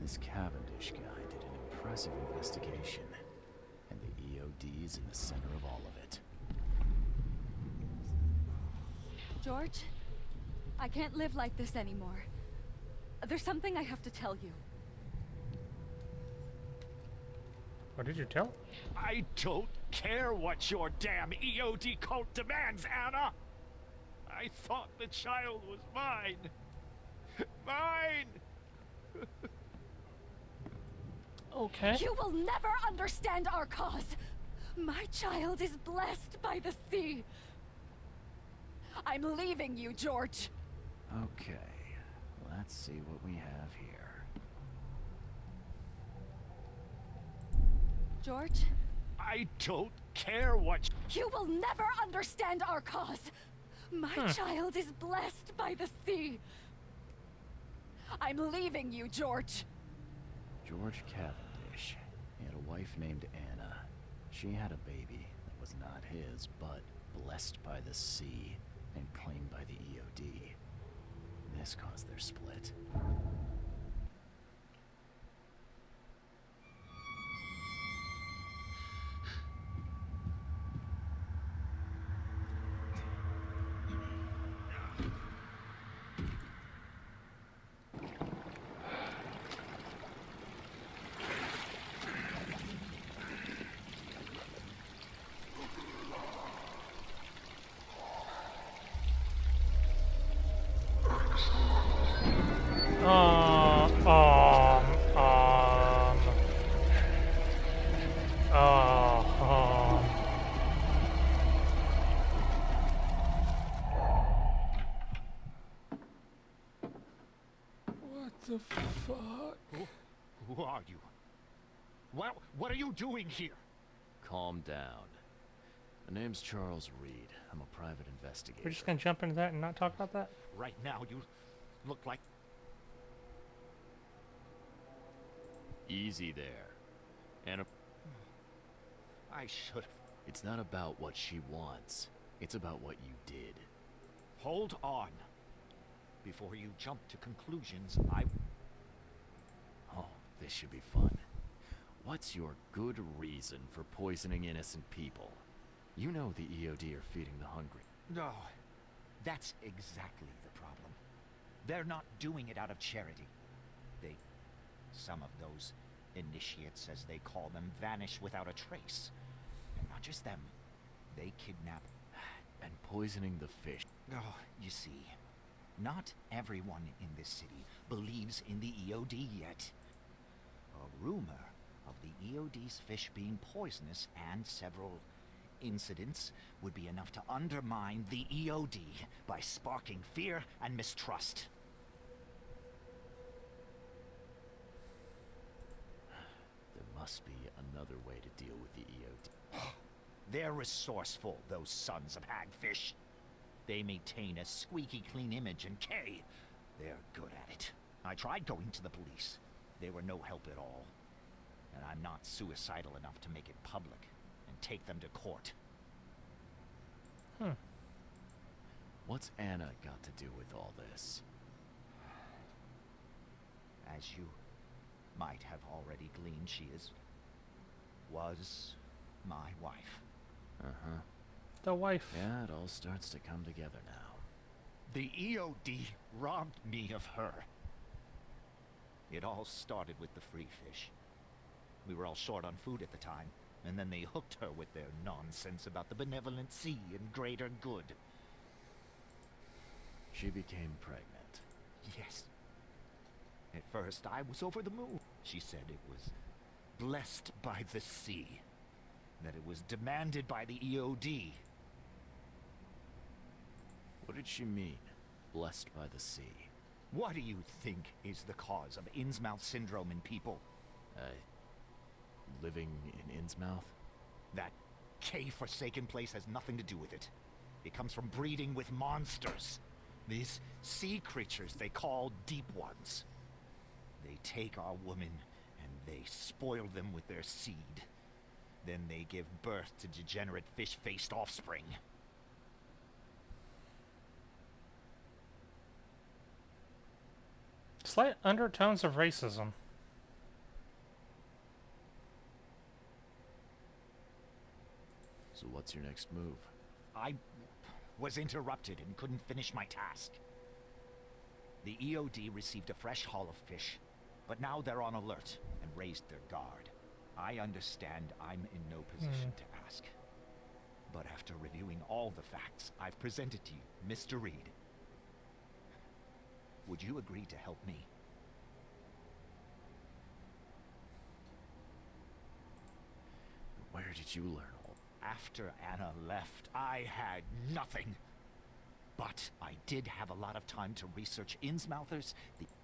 This Cavendish guy did an impressive investigation, and the EOD's in the center of all of it. George, I can't live like this anymore. There's something I have to tell you. What did you tell? I don't care what your damn EOD cult demands, Anna! I thought the child was mine! Mine! Okay. You will never understand our cause. My child is blessed by the sea. I'm leaving you, George. Okay, let's see what we have here. George, I don't care what. you will never understand our cause. My child is blessed by the sea. I'm leaving you, George. George Cavendish. He had a wife named Anna. She had a baby that was not his, but blessed by the sea and claimed by the EOD. This caused their split. Um, um, um, What the fuck? Who are you? What are you doing here? Calm down. My name's Charles Reed. I'm a private investigator. we're just gonna jump into that and not talk about that? Right now, you look like. Easy there. Anna, I should have. it's not about what she wants. It's about what you did. Hold on. Before you jump to conclusions, Oh, this should be fun. What's your good reason for poisoning innocent people? You know the EOD are feeding the hungry. No, that's exactly the problem. They're not doing it out of charity. Some of those initiates, as they call them, vanish without a trace. And not just them. They kidnap. And poisoning the fish. Oh, you see, not everyone in this city believes in the EOD yet. A rumor of the EOD's fish being poisonous and several incidents would be enough to undermine the EOD by sparking fear and mistrust. There must be another way to deal with the EOD. They're resourceful, those sons of hagfish. They maintain a squeaky clean image, and Kay, they're good at it. I tried going to the police. They were no help at all. And I'm not suicidal enough to make it public and take them to court. What's Anna got to do with all this? As you might have already gleaned, she was my wife. Uh-huh. The wife. Yeah, it all starts to come together now. The EOD robbed me of her. It all started with the free fish. We were all short on food at the time, and then they hooked her with their nonsense about the benevolent sea and greater good. She became pregnant. Yes. At first, I was over the moon. She said it was blessed by the sea. That it was demanded by the EOD. What did she mean? Blessed by the sea. What do you think is the cause of Innsmouth syndrome in people? Living in Innsmouth? That K-forsaken place has nothing to do with it. It comes from breeding with monsters. These sea creatures they call Deep Ones. They take our women and they spoil them with their seed. Then they give birth to degenerate fish-faced offspring. Slight undertones of racism. So what's your next move? I was interrupted and couldn't finish my task. The EOD received a fresh haul of fish, but now they're on alert and raised their guard. I understand I'm in no position to ask. But after reviewing all the facts I've presented to you, Mr. Reed, would you agree to help me? Where did you learn all? After Anna left, I had nothing. But I did have a lot of time to research Innsmouthers.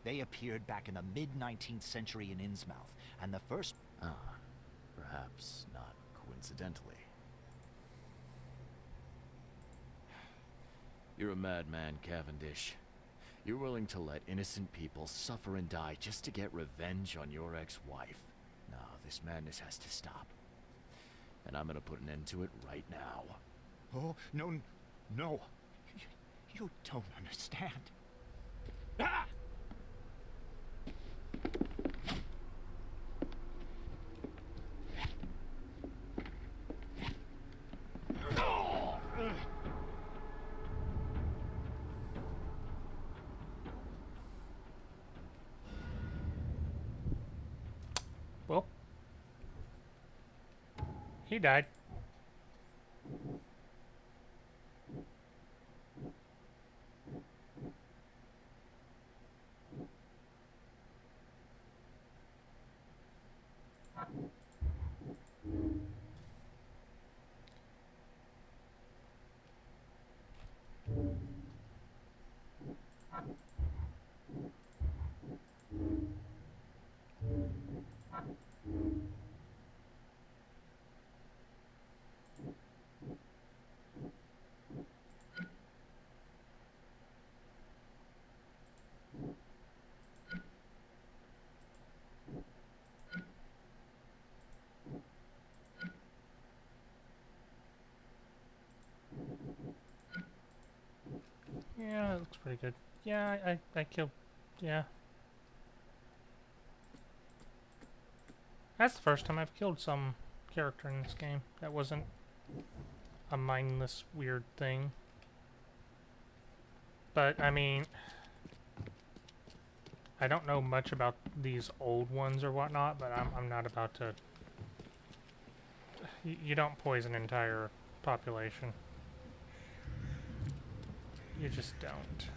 They appeared back in the mid-19th century in Innsmouth, and the first... Ah, perhaps not coincidentally. You're a madman, Cavendish. You're willing to let innocent people suffer and die just to get revenge on your ex-wife. No, this madness has to stop. And I'm gonna put an end to it right now. Oh, no, no. You don't understand. Ah! Well, he died. Yeah, that looks pretty good. Yeah, I killed... Yeah. That's the first time I've killed some character in this game. That wasn't a mindless, weird thing. But, I mean... I don't know much about these old ones or whatnot, but I'm not about to... You don't poison an entire population. You just don't.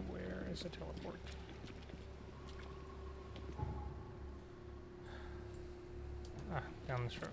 Where is the teleport? Ah, down this road.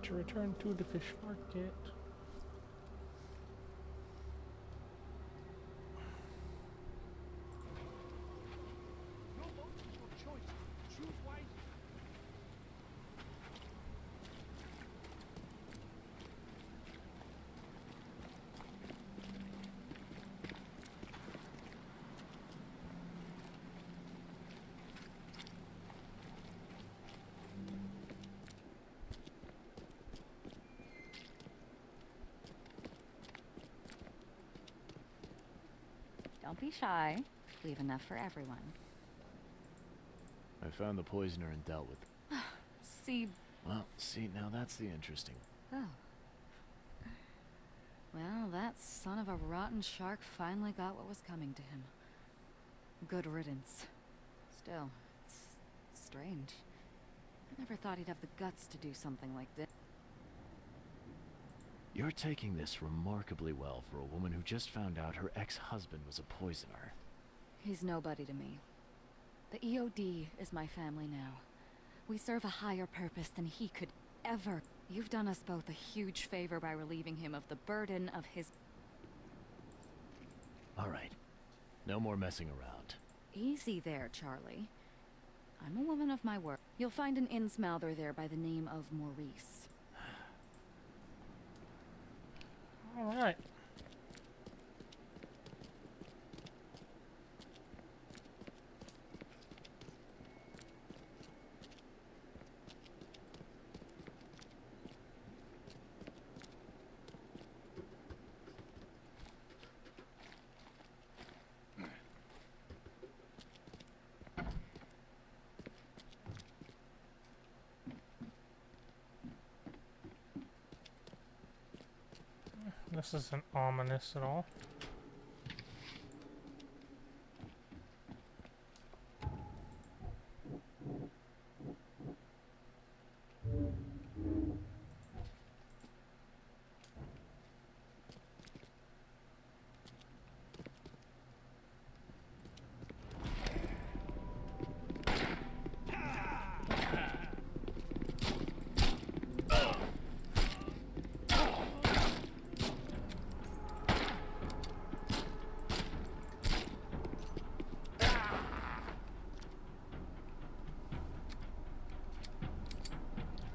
To return to the fish market. Don't be shy. Leave enough for everyone. I found the poisoner and dealt with... See... Well, see, now that's the interesting... Oh. Well, that son of a rotten shark finally got what was coming to him. Good riddance. Still, it's strange. I never thought he'd have the guts to do something like this. You're taking this remarkably well for a woman who just found out her ex-husband was a poisoner. He's nobody to me. The EOD is my family now. We serve a higher purpose than he could ever. You've done us both a huge favor by relieving him of the burden of his... All right. No more messing around. Easy there, Charlie. I'm a woman of my word. You'll find an Innsmouther there by the name of Maurice. All right. This isn't ominous at all.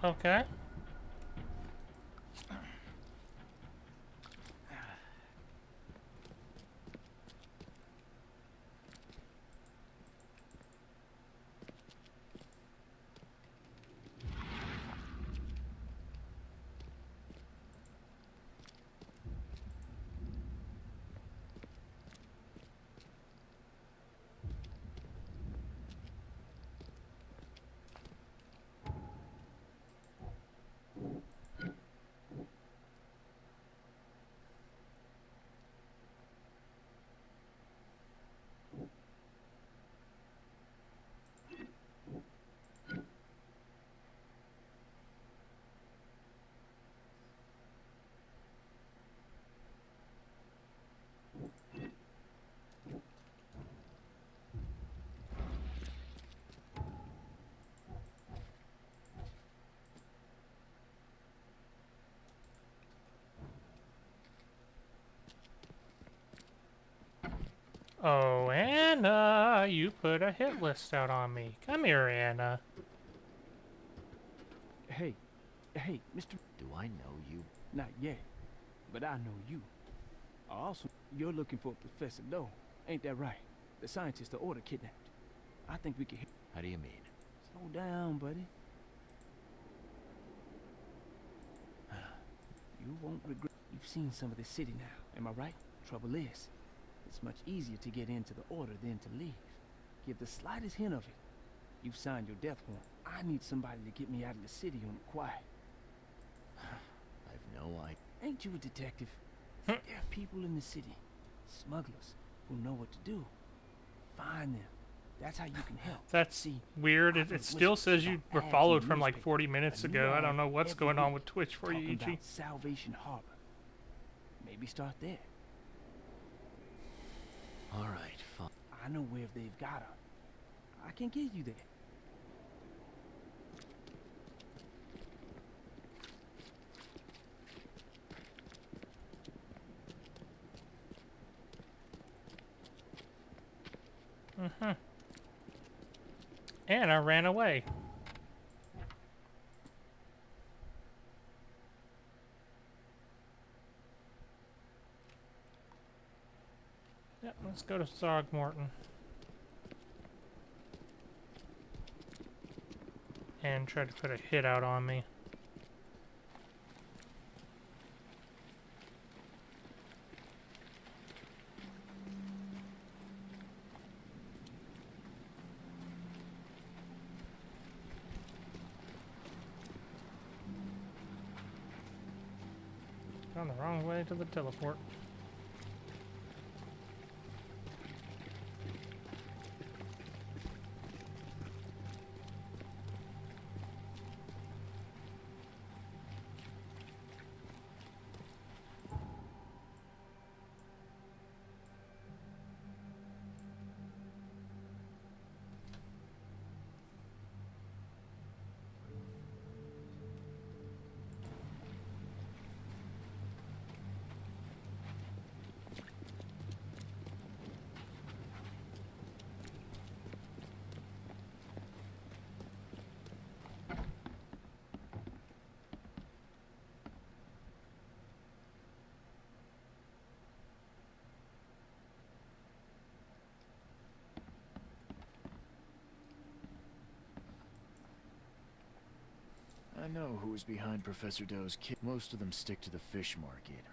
Okay. Oh, Anna, you put a hit list out on me. Come here, Anna. Hey, Mr. Do I know you? Not yet, but I know you. Also, you're looking for Professor Doe, ain't that right? The scientist the Order kidnapped. I think we can. How do you mean? Slow down, buddy. You won't regret. You've seen some of the city now, am I right? Trouble is, it's much easier to get into the Order than to leave. Give the slightest hint of it. You've signed your death warrant. I need somebody to get me out of the city on the quiet. I've no idea. Ain't you a detective? There are people in the city, smugglers, who know what to do. Find them. That's how you can help. That's See, weird. I've It heard still whispers says you about were ads in followed the from like newspaper, 40 minutes a new ago. I ad don't know what's every going on week with Twitch for you, talking EG. about Salvation Harbor. Maybe start there. All right, fine. I know where they've got her. I can get you there. Anna ran away. Yep, let's go to Throgmorton. And try to put a hit out on me. Gone the wrong way to the teleport. I know who's behind Professor Doe's kid. Most of them stick to the fish market.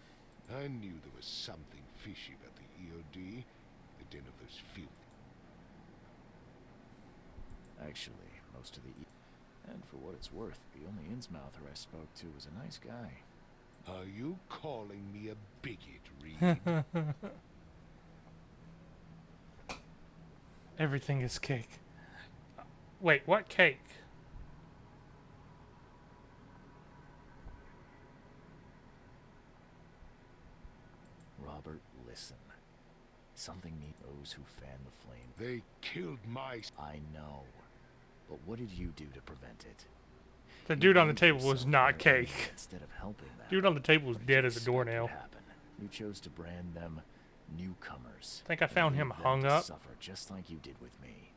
I knew there was something fishy about the EOD. The den of those filth. Actually, most of the... And for what it's worth, the only Innsmouther I spoke to was a nice guy. Are you calling me a bigot, Reed? Everything is cake. Wait, what cake? Robert, listen. Something needs those who fan the flame. They killed my... I know. But what did you do to prevent it? The You dude on the made table was yourself not their enemy cake. Instead of helping them. Dude on the table was What did dead you as a expect would doornail. happen? You chose to brand them newcomers. I think I and found leave him them hung to up. Suffer just like you did with me.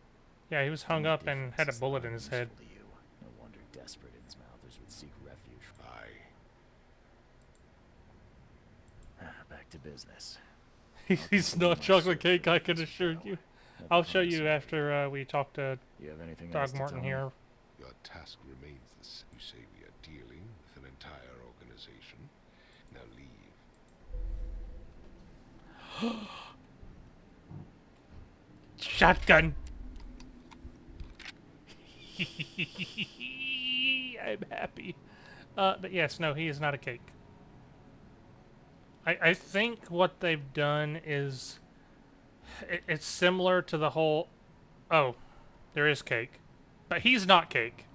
Yeah, he was hung The up and had a difference is bullet I'm in his head. useful to you. No wonder desperate Innsmouthers would seek refuge. Back to business. He's not chocolate cake, I can assure you. I'll show you after we talk to You have anything Dog else to Martin tell me? here. Your task remains the same. You say we are dealing with an entire organization. Now leave. Shotgun. I'm happy. But yes, no, he is not a cake. I think what they've done is it's similar to the whole. Oh, there is cake, but he's not cake.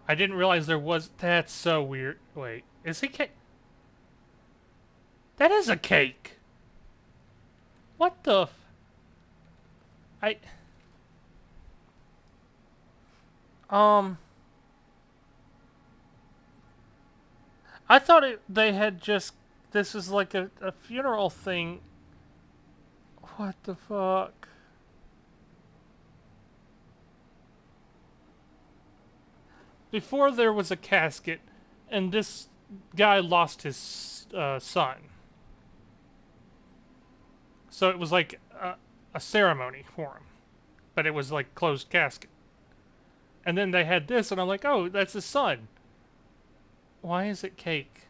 I didn't realize there was. That's so weird. Wait, is he cake? That is a cake. What the? I thought they had just. This is like a funeral thing. What the fuck? Before there was a casket, and this guy lost his son. So it was like a ceremony for him. But it was like closed casket. And then they had this, and I'm like, oh, that's his son. Why is it cake?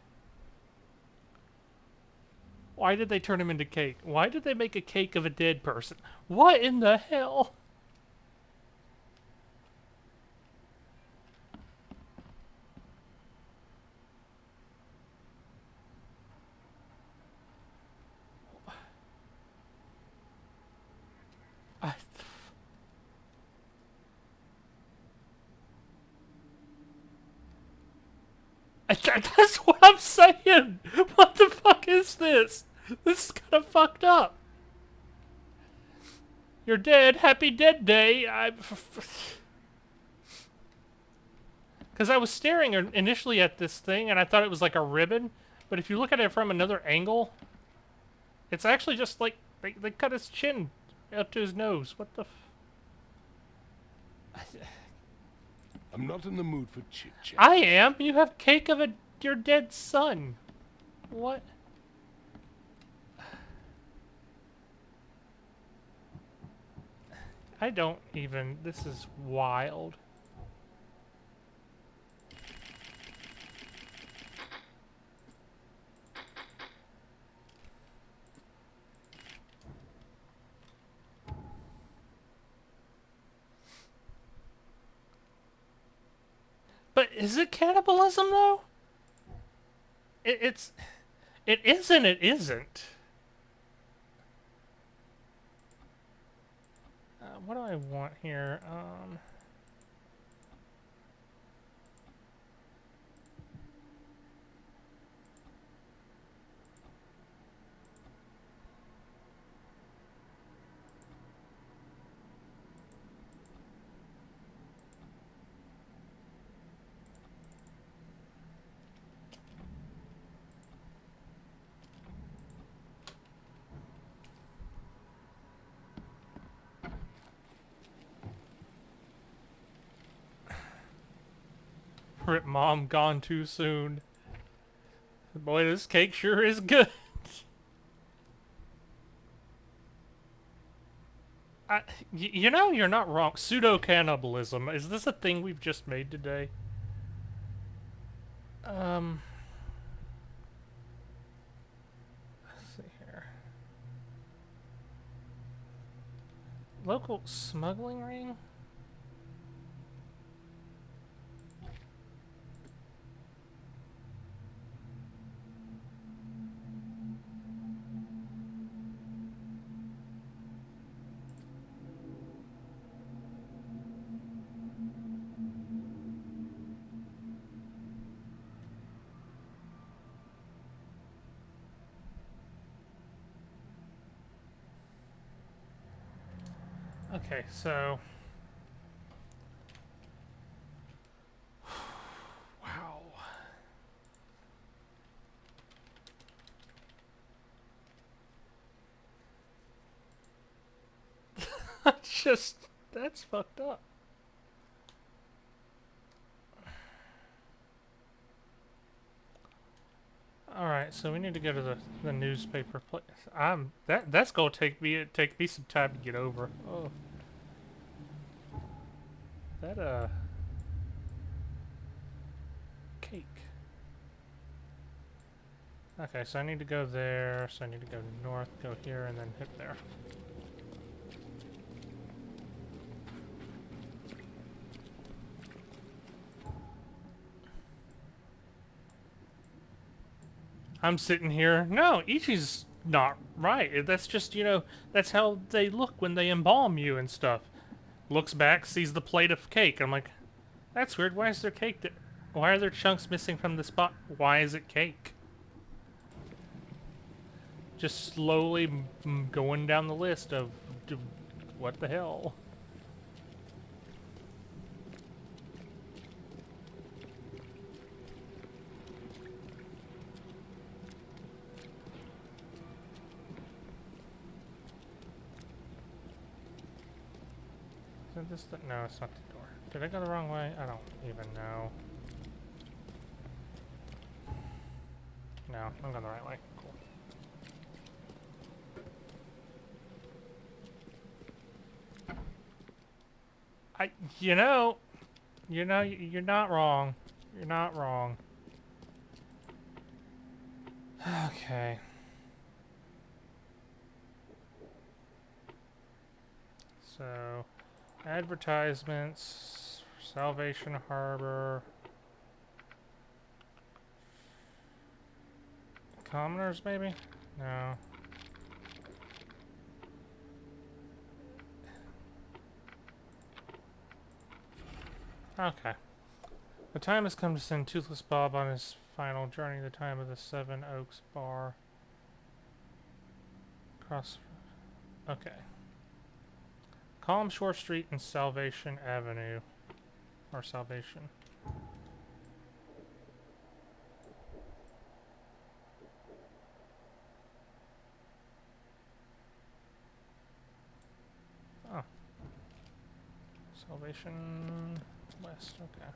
Why did they turn him into cake? Why did they make a cake of a dead person? What in the hell? That's what I'm saying! What the fuck is this? This is kind of fucked up. You're dead. Happy Dead Day. Because I was staring initially at this thing, and I thought it was like a ribbon. But if you look at it from another angle, it's actually just like they cut his chin up to his nose. What the? I'm not in the mood for chit-chat. I am. You have cake of your dead son. What? I don't even. This is wild. But is it cannibalism though? It isn't. It isn't. What do I want here? Rip Mom gone too soon. Boy, this cake sure is good. You know, you're not wrong. Pseudo-cannibalism. Is this a thing we've just made today? Let's see here. Local smuggling ring? Okay, so wow. Just that's fucked up. All right, so we need to go to the newspaper place. That's gonna take me some time to get over. Oh, that cake. Okay, so I need to go there. So I need to go north, go here, and then hit there. I'm sitting here. No, Ichi's not right. That's just, you know, that's how they look when they embalm you and stuff. Looks back, sees the plate of cake. I'm like, that's weird. Why is there cake there? Why are there chunks missing from the spot? Why is it cake? Just slowly going down the list of what the hell. Is this the, no, it's not the door. Did I go the wrong way? I don't even know. No, I'm going the right way. Cool. You know, you're not wrong. You're not wrong. Okay. So, advertisements, Salvation Harbor, Commoners maybe? No. Okay. The time has come to send Toothless Bob on his final journey, the time of the Seven Oaks Bar. Cross. Okay. Column Shore Street and Salvation Avenue. Or Salvation. Oh. Salvation West, okay.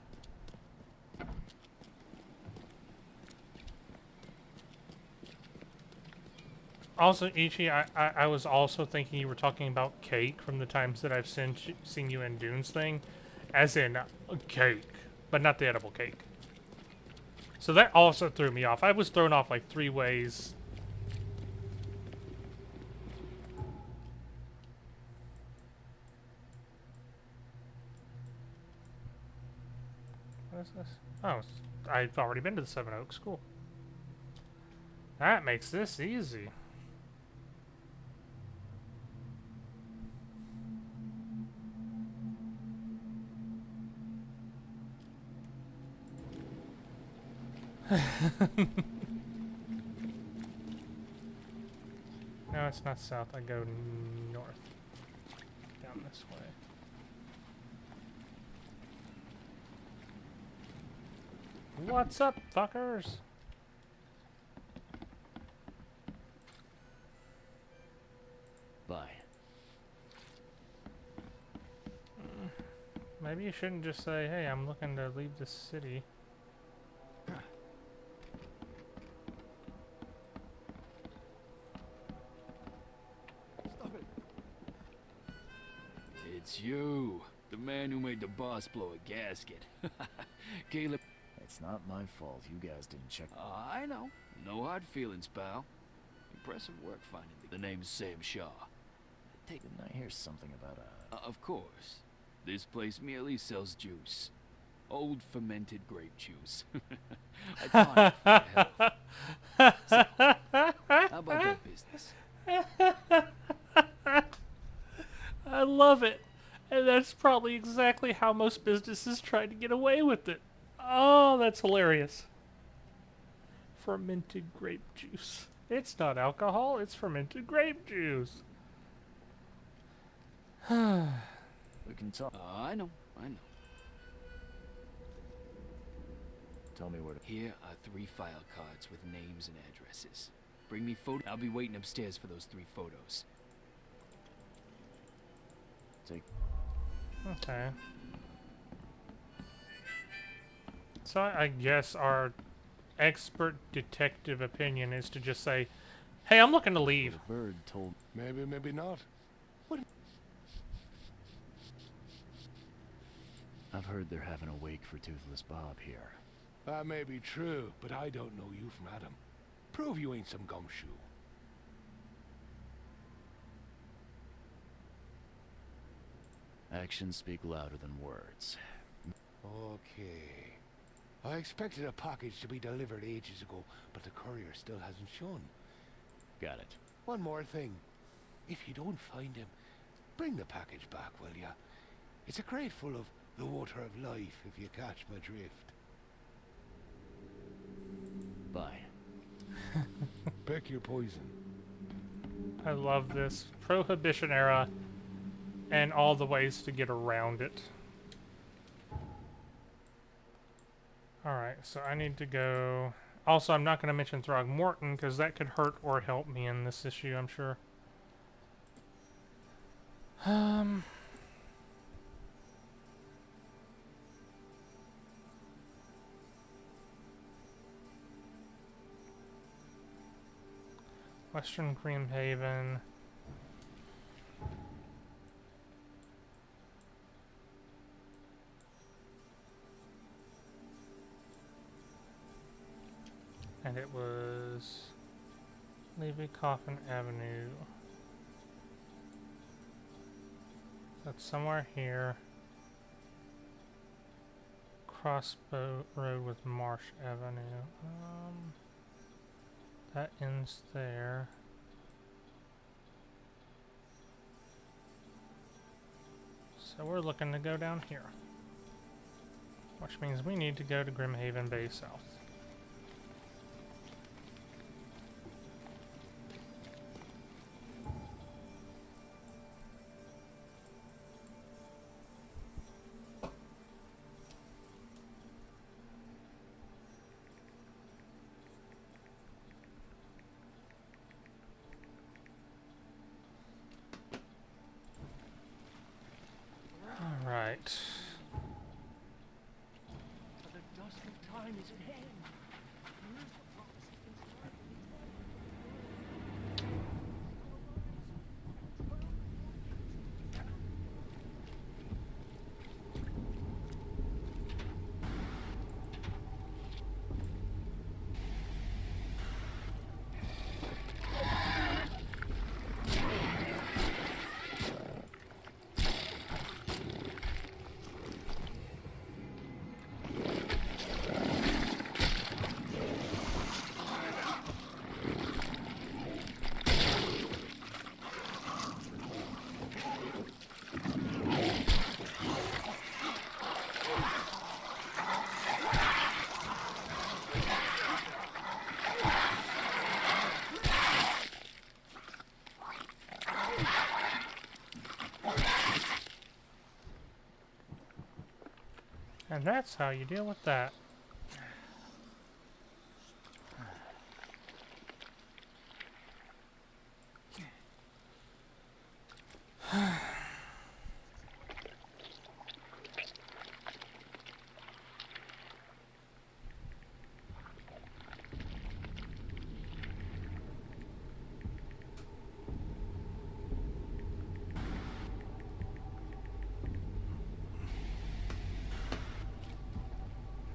Also, Ichi, I was also thinking you were talking about cake from the times that I've seen you in Dunes thing. As in, cake. But not the edible cake. So that also threw me off. I was thrown off like 3 ways. What is this? Oh, I've already been to the Seven Oaks. Cool. That makes this easy. No, it's not south. I go north. Down this way. What's up, fuckers? Bye. Maybe you shouldn't just say, hey, I'm looking to leave the city. It's you, the man who made the boss blow a gasket. Caleb. It's not my fault you guys didn't check. I know. No hard feelings, pal. Impressive work finding the name's Sam Shaw. Didn't I hear something about Of course. This place merely sells juice. Old fermented grape juice. I taught it for health. So, how about your business? I love it. And that's probably exactly how most businesses try to get away with it. Oh, that's hilarious. Fermented grape juice. It's not alcohol, it's fermented grape juice. We can talk. I know. Tell me where to. Here are 3 file cards with names and addresses. Bring me photo. I'll be waiting upstairs for those 3 photos. Take. Okay. So I guess our expert detective opinion is to just say, "Hey, I'm looking to leave." The bird told. Maybe, maybe not. I've heard they're having a wake for Toothless Bob here. That may be true, but I don't know you from Adam. Prove you ain't some gumshoe. Actions speak louder than words. Okay. I expected a package to be delivered ages ago, but the courier still hasn't shown. Got it. One more thing. If you don't find him, bring the package back, will ya? It's a crate full of the water of life, if you catch my drift. Bye. Pick your poison. I love this Prohibition era and all the ways to get around it. Alright, so I need to go... Also, I'm not going to mention Throgmorton, because that could hurt or help me in this issue, I'm sure. Western Grimhaven. And it was Levy Coffin Avenue. That's somewhere here. Crossbow Road with Marsh Avenue. That ends there. So we're looking to go down here. Which means we need to go to Grimhaven Bay South. Alright. The dust of time is at hand. And that's how you deal with that.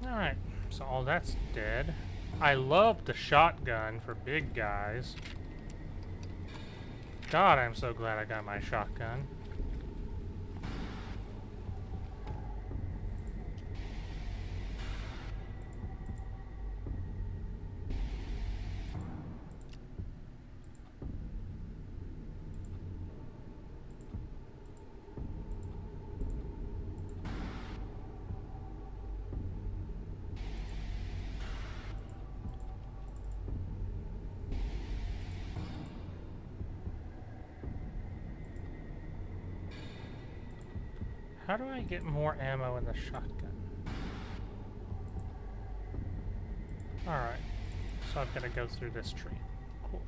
Alright, so all that's dead. I love the shotgun for big guys. God, I'm so glad I got my shotgun. how do I get more ammo in the shotgun? Alright, so I've got to go through this tree. Cool.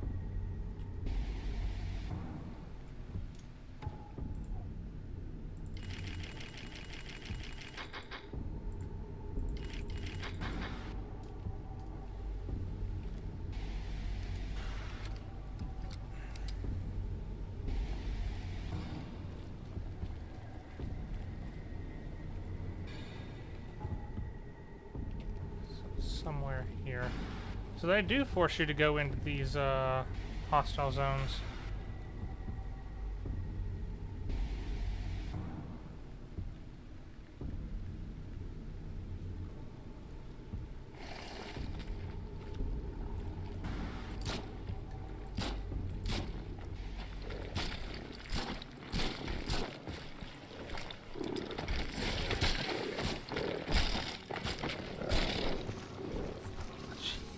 Somewhere here. So they do force you to go into these hostile zones.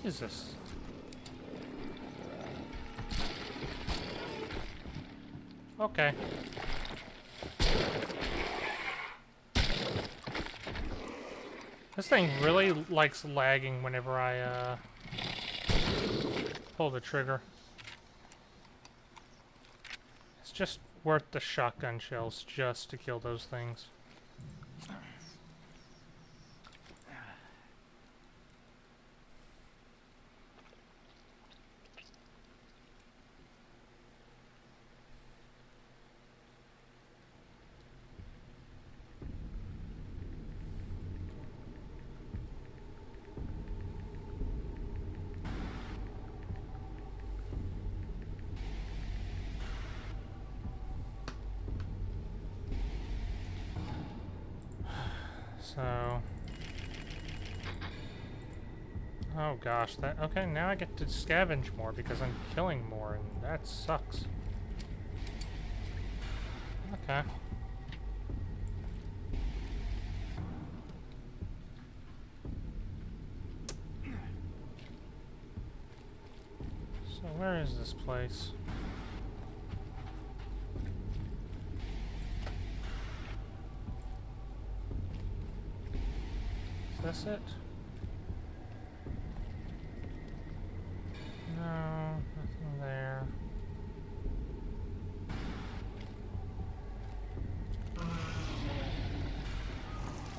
Jesus. Okay. This thing really likes lagging whenever I pull the trigger. It's just worth the shotgun shells just to kill those things. So, oh gosh, that, okay, now I get to scavenge more because I'm killing more, and that sucks. Okay. So where is this place? Is this it? No, nothing there.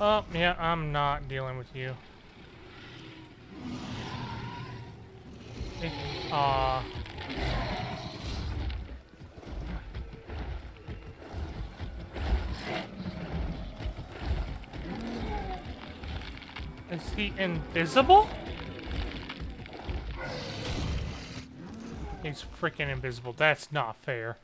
Oh, yeah, I'm not dealing with you. Aw. Is he invisible? He's freaking invisible. That's not fair.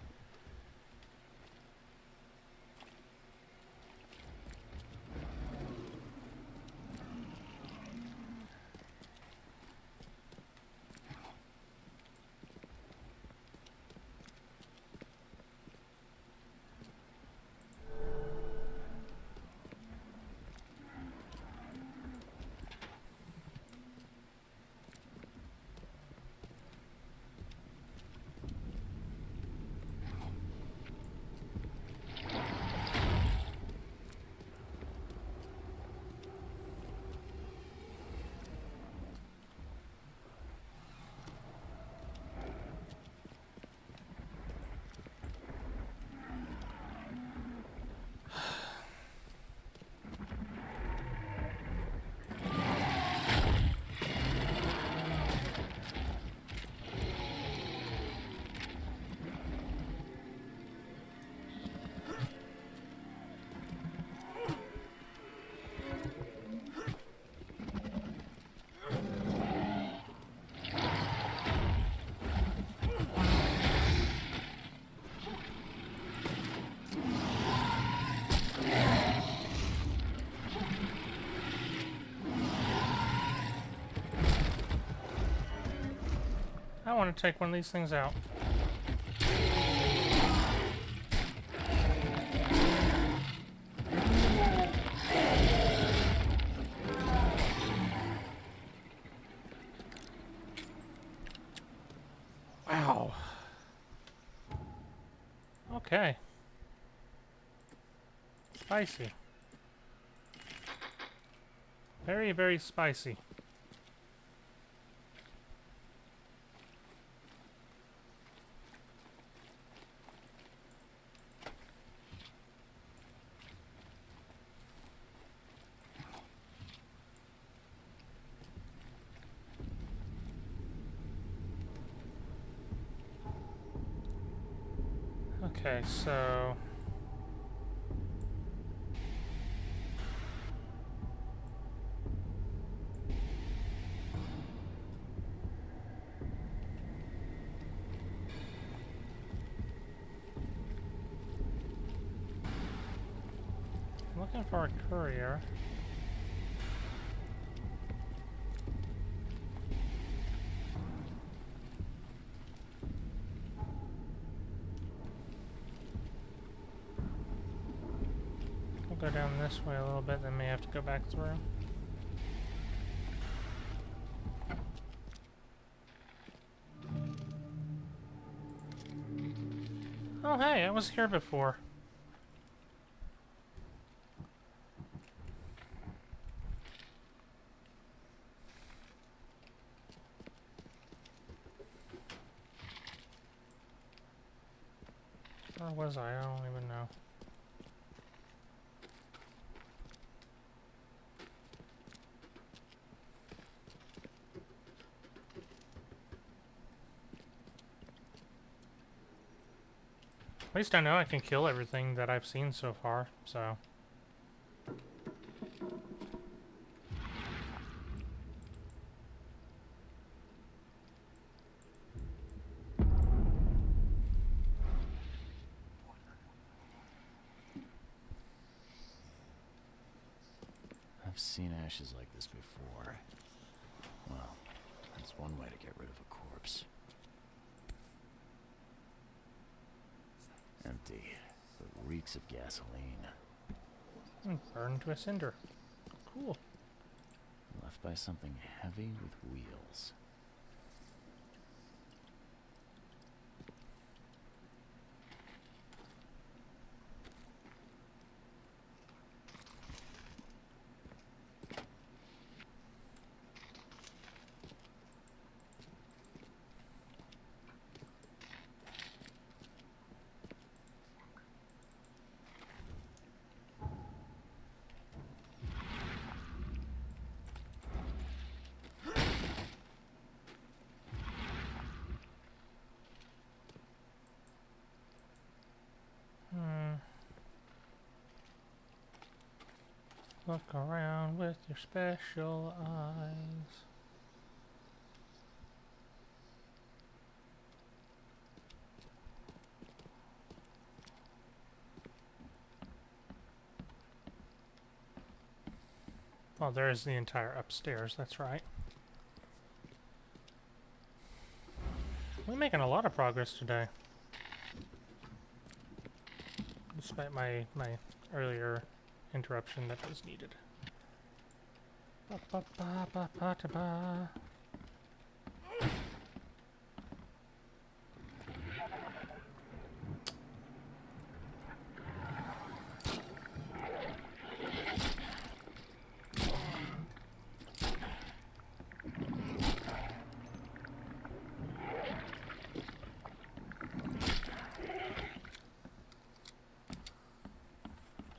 I want to take one of these things out. Wow. Spicy. Very, very spicy. Okay, so... I'm looking for a courier. We'll go down this way a little bit, then may have to go back through. Oh hey, I was here before. Where was I? I don't even know. At least I know I can kill everything that I've seen so far, so... I've seen ashes like this before. Well, that's one way to get rid of a corpse. Empty, but reeks of gasoline. Burned to a cinder. Cool. Left by something heavy with wheels. Look around with your special eyes. Oh, there's the entire upstairs, that's right. We're making a lot of progress today. Despite my earlier interruption that was needed. Ba, ba, ba, ba, ba, da, ba.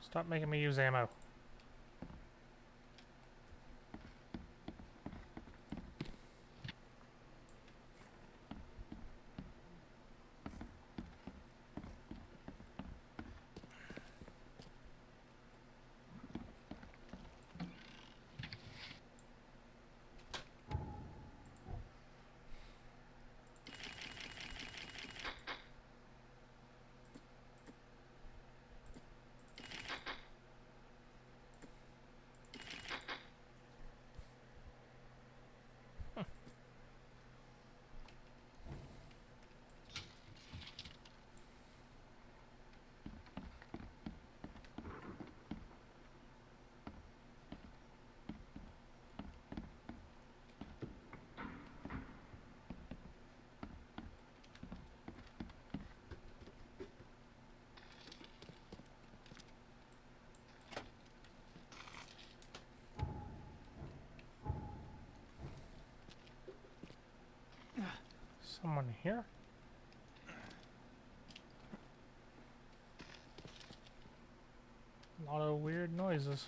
Stop making me use ammo. Someone here? A lot of weird noises.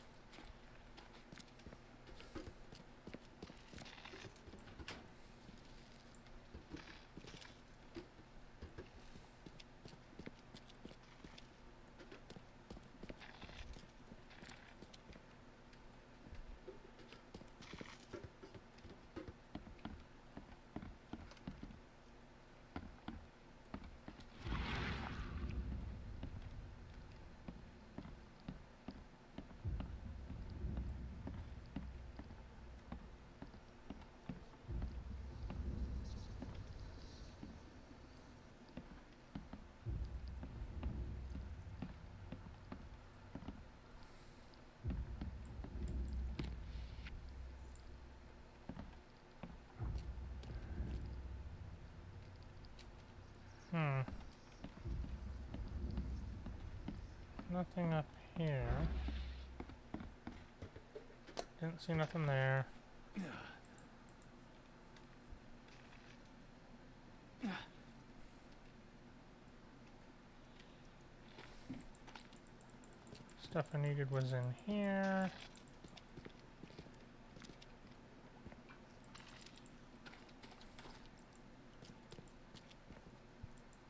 Nothing up here. Didn't see nothing there. Stuff I needed was in here.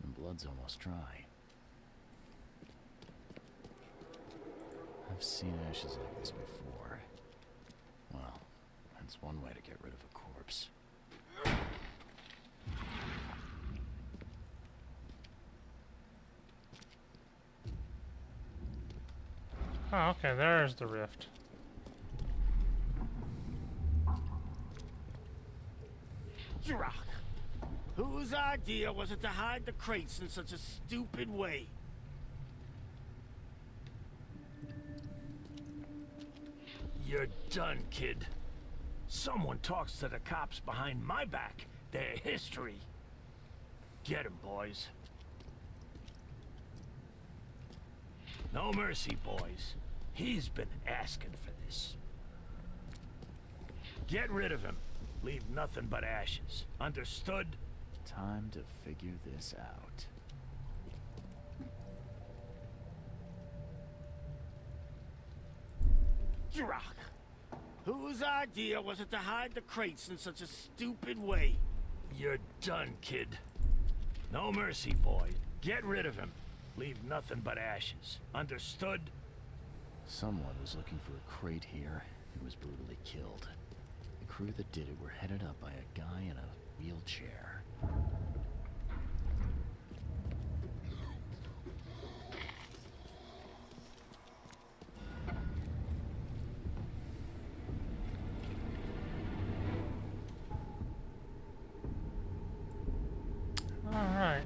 The blood's almost dry. I've seen ashes like this before. Well, that's one way to get rid of a corpse. Oh, okay, there's the rift. Jirach, whose idea was it to hide the crates in such a stupid way? You're done, kid. Someone talks to the cops behind my back. Their history. Get 'em, boys. No mercy, boys. He's been asking for this. Get rid of him. Leave nothing but ashes. Understood? Time to figure this out. Jirach, whose idea was it to hide the crates in such a stupid way? You're done, kid. No mercy, boy. Get rid of him. Leave nothing but ashes. Understood? Someone was looking for a crate here and was brutally killed. The crew that did it were headed up by a guy in a wheelchair. Alright.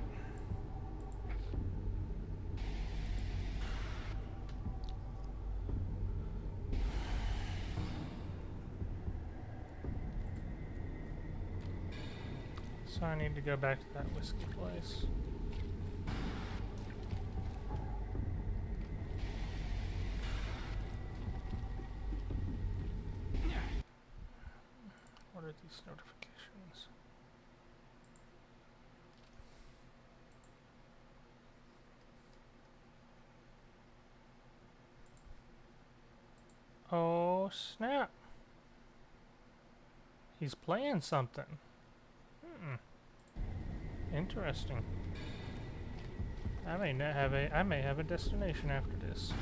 So I need to go back to that whiskey place. What are these notifications? Oh snap! He's playing something. Interesting. I may have a destination after this.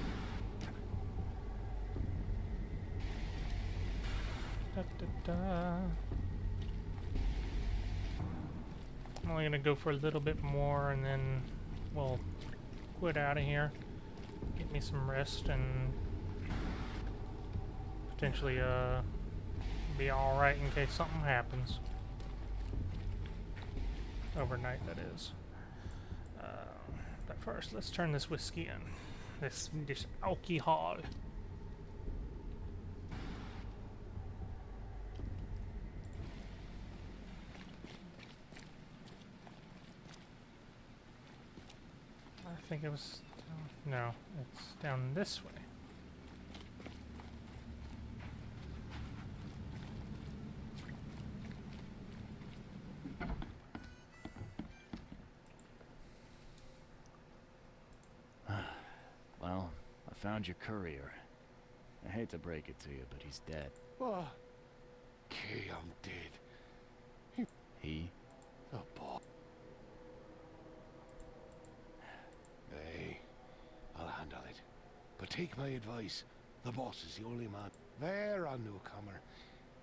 Da, da, da. I'm only gonna go for a little bit more and then we'll quit out of here. Get me some rest and potentially be alright in case something happens. Overnight, that is. But first, let's turn this whiskey in. This alcohol. I think it was... no, it's down this way. Well, I found your courier. I hate to break it to you, but he's dead. What? Okay, I'm dead. He? The boy. Hey, I'll handle it. But take my advice. The boss is the only man. There, a newcomer.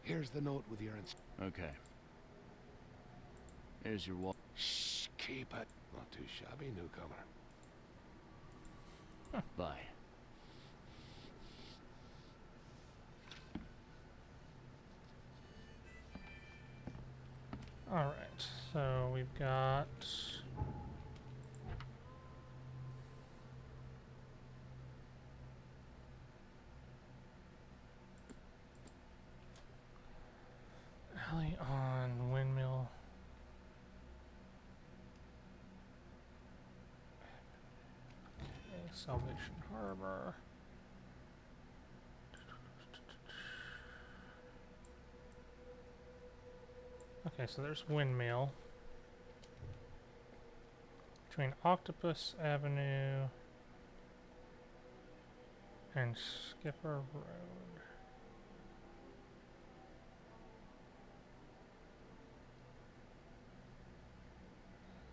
Here's the note with your Okay. Here's your wall. Shh, keep it. Not too shabby, newcomer. Bye. Alright, so we've got... alley on Windmill. Okay, Salvation Harbor. Okay, so there's Windmill. Between Octopus Avenue and Skipper Road.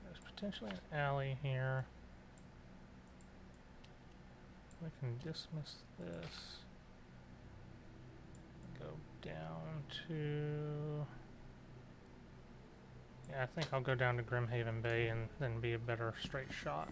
There's potentially an alley here. We can dismiss this. Go down to... yeah, I think I'll go down to Grimhaven Bay and then be a better straight shot.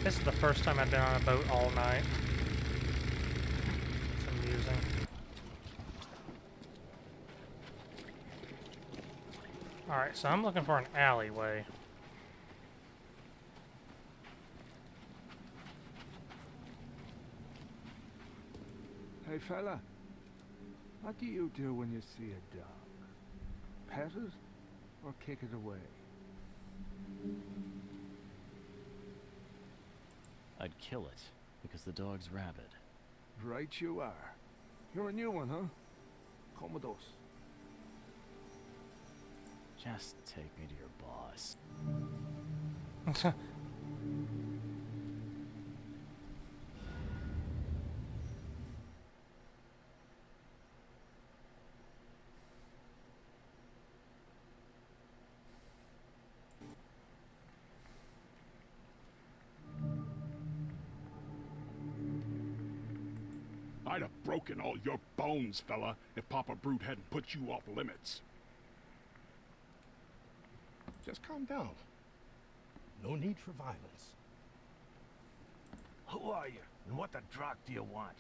This is the first time I've been on a boat all night. It's amusing. Alright, so I'm looking for an alleyway. Hey fella, what do you do when you see a dog? Pet it or kick it away? I'd kill it, because the dog's rabid. Right you are. You're a new one, huh? Commodus. Just take me to your boss. I'd have broken all your bones, fella, if Papa Brute hadn't put you off limits. Just calm down. No need for violence. Who are you? And what the drock do you want?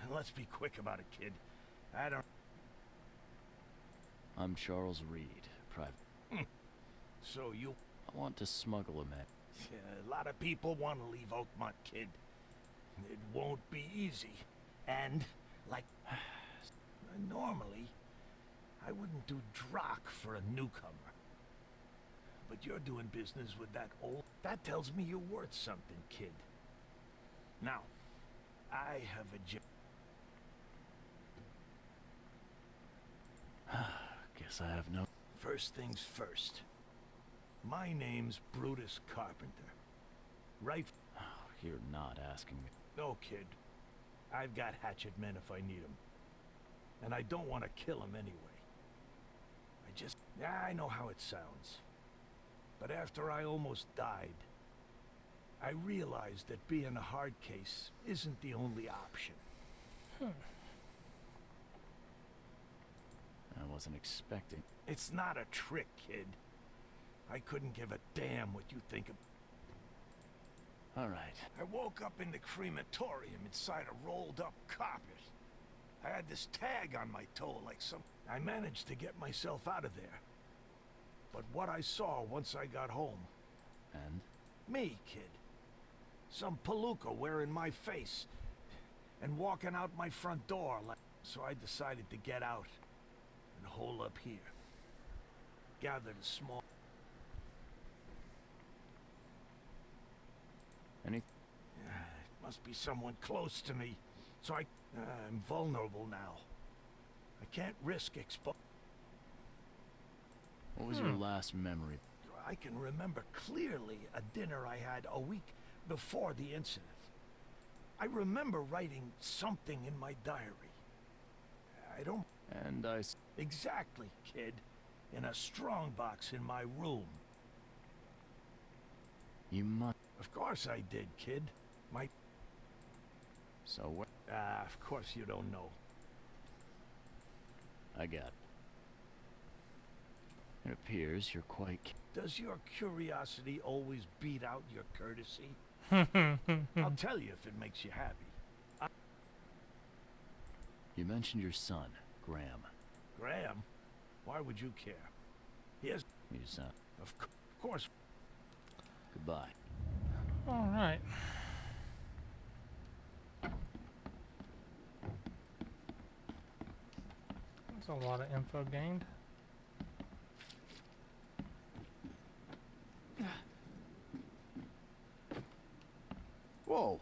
And let's be quick about it, kid. I don't... I'm Charles Reed, private. So you... I want to smuggle him in. Yeah, a lot of people want to leave Oakmont, kid. It won't be easy. And, like... normally, I wouldn't do drock for a newcomer. But you're doing business with that old... That tells me you're worth something, kid. Now, I have a job. Guess I have no... First things first. My name's Brutus Carpenter. Right? Oh, you're not asking me. No, kid. I've got hatchet men if I need them. And I don't want to kill them anyway. I know how it sounds. But after I almost died, I realized that being a hard case isn't the only option. I wasn't expecting... It's not a trick, kid. I couldn't give a damn what you think of... All right. I woke up in the crematorium inside a rolled-up carpet. I had this tag on my toe like some... I managed to get myself out of there. But what I saw once I got home... And? Me, kid. Some palooka wearing my face. And walking out my front door like... So I decided to get out. And hole up here. Gathered a small... Any... It must be someone close to me. So I'm vulnerable now. I can't risk expo... What was your last memory? I can remember clearly a dinner I had a week before the incident. I remember writing something in my diary. I don't... And I... Exactly, kid. In a strongbox in my room. You must... Of course I did, kid. My... So what? Of course you don't know. I got it. It appears you're quite... Does your curiosity always beat out your courtesy? I'll tell you if it makes you happy. You mentioned your son, Graham. Graham? Why would you care? He has... You sound... Of course. Goodbye. All right. That's a lot of info gained. Whoa,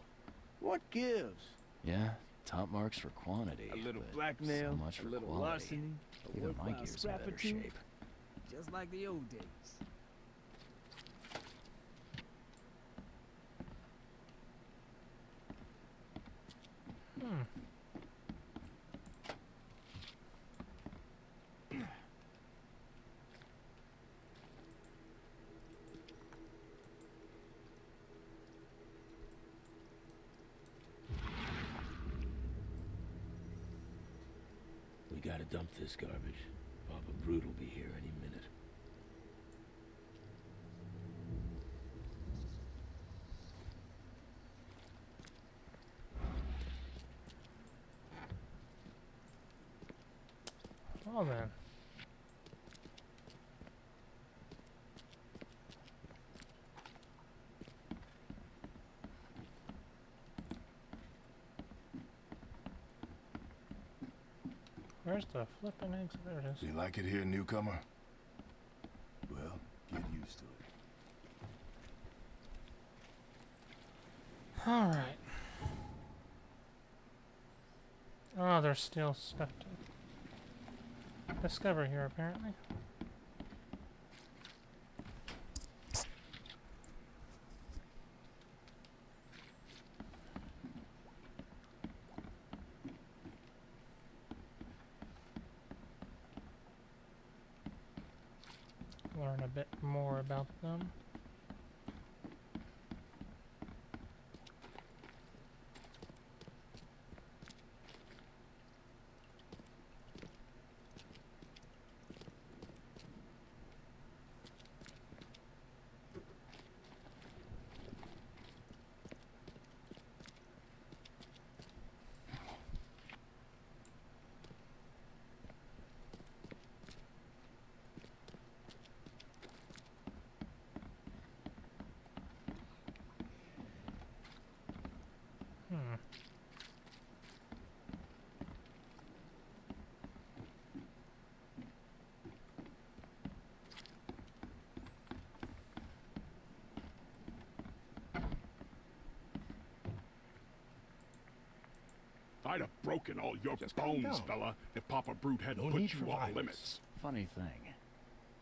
what gives? Yeah, top marks for quantity. A little but blackmail, so much for a little quality. larceny, a Even my worthwhile gear's in scrap or better two. shape. Just like the old days. We gotta dump this garbage. Papa Brute will be here any minute. Well then. Where's the flipping exit? There it is. You like it here, newcomer? Well, get used to it. Alright. Oh, there's still stuff to discover here, apparently. Learn a bit more about them. I'd have broken all your bones, fella, if Papa Brute hadn't put you off limits. Funny thing.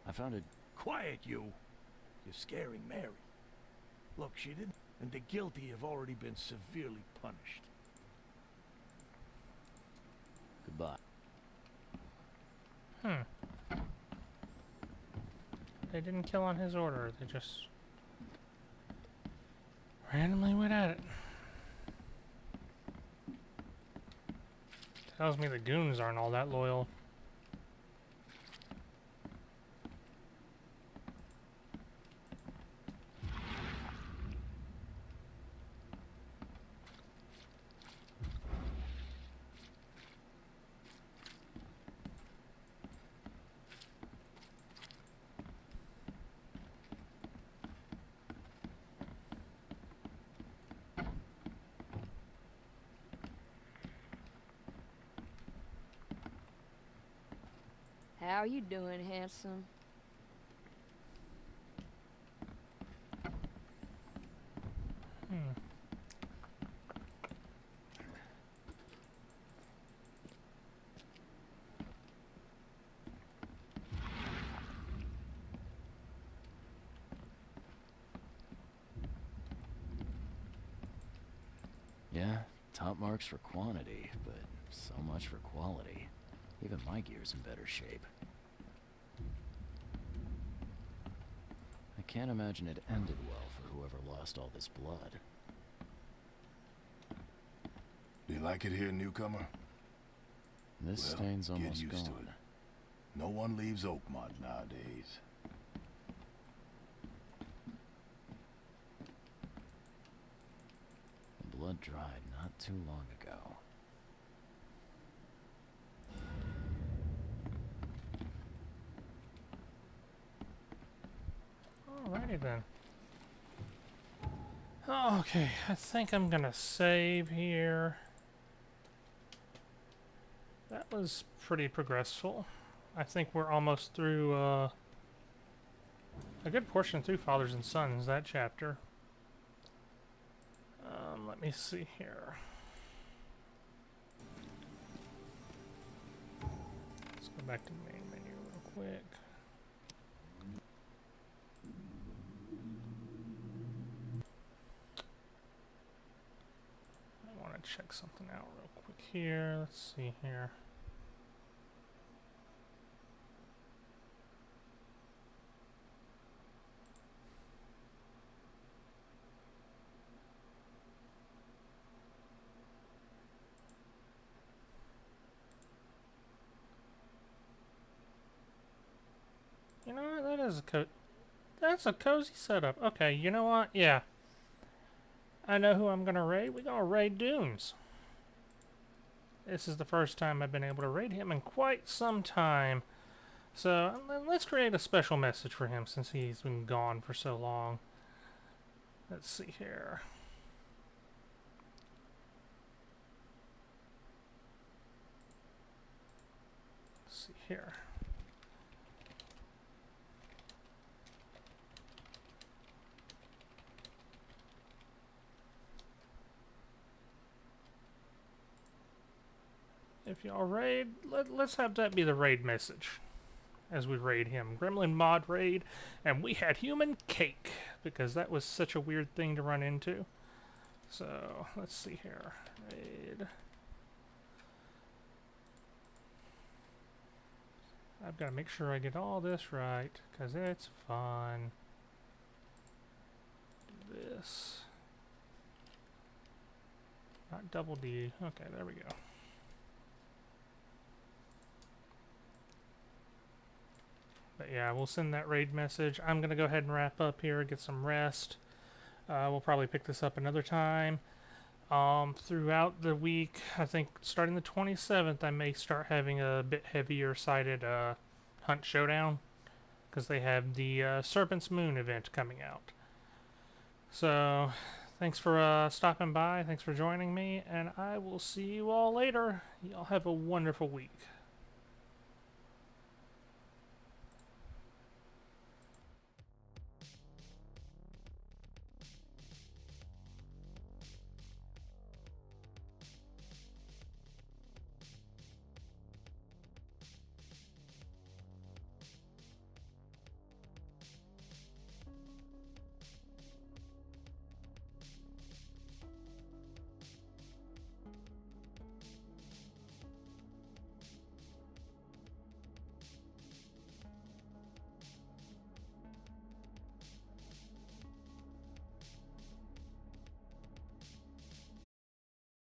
I found it... Quiet, you. You're scaring Mary. Look, she didn't... And the guilty have already been severely punished. Goodbye. They didn't kill on his order, they just randomly went at it. Tells me the goons aren't all that loyal. How you doing, handsome? Yeah, top marks for quantity, but so much for quality. Even my gear's in better shape. I can't imagine it ended well for whoever lost all this blood. Do you like it here, newcomer? This Well, stain's get almost used to gone. it. No one leaves Oakmont nowadays. The blood dried not too long ago. Alrighty then. Okay, I think I'm gonna save here. That was pretty progressful. I think we're almost through a good portion through Fathers and Sons, that chapter. Let me see here. Let's go back to the main menu real quick. I want to check something out real quick here. Let's see here. You know what? That's a cozy setup. Okay, you know what? Yeah. I know who I'm gonna raid. We're gonna raid Dunes. This is the first time I've been able to raid him in quite some time. So let's create a special message for him since he's been gone for so long. Let's see here. Let's see here. If y'all raid, let's have that be the raid message as we raid him. Gremlin mod raid, and we had human cake because that was such a weird thing to run into. So let's see here. Raid. I've got to make sure I get all this right because it's fun. Do this. Not double D. Okay, there we go. But yeah, we'll send that raid message. I'm going to go ahead and wrap up here, get some rest. We'll probably pick this up another time. Throughout the week, I think starting the 27th, I may start having a bit heavier sided Hunt Showdown. Because they have the Serpent's Moon event coming out. So, thanks for stopping by. Thanks for joining me. And I will see you all later. Y'all have a wonderful week.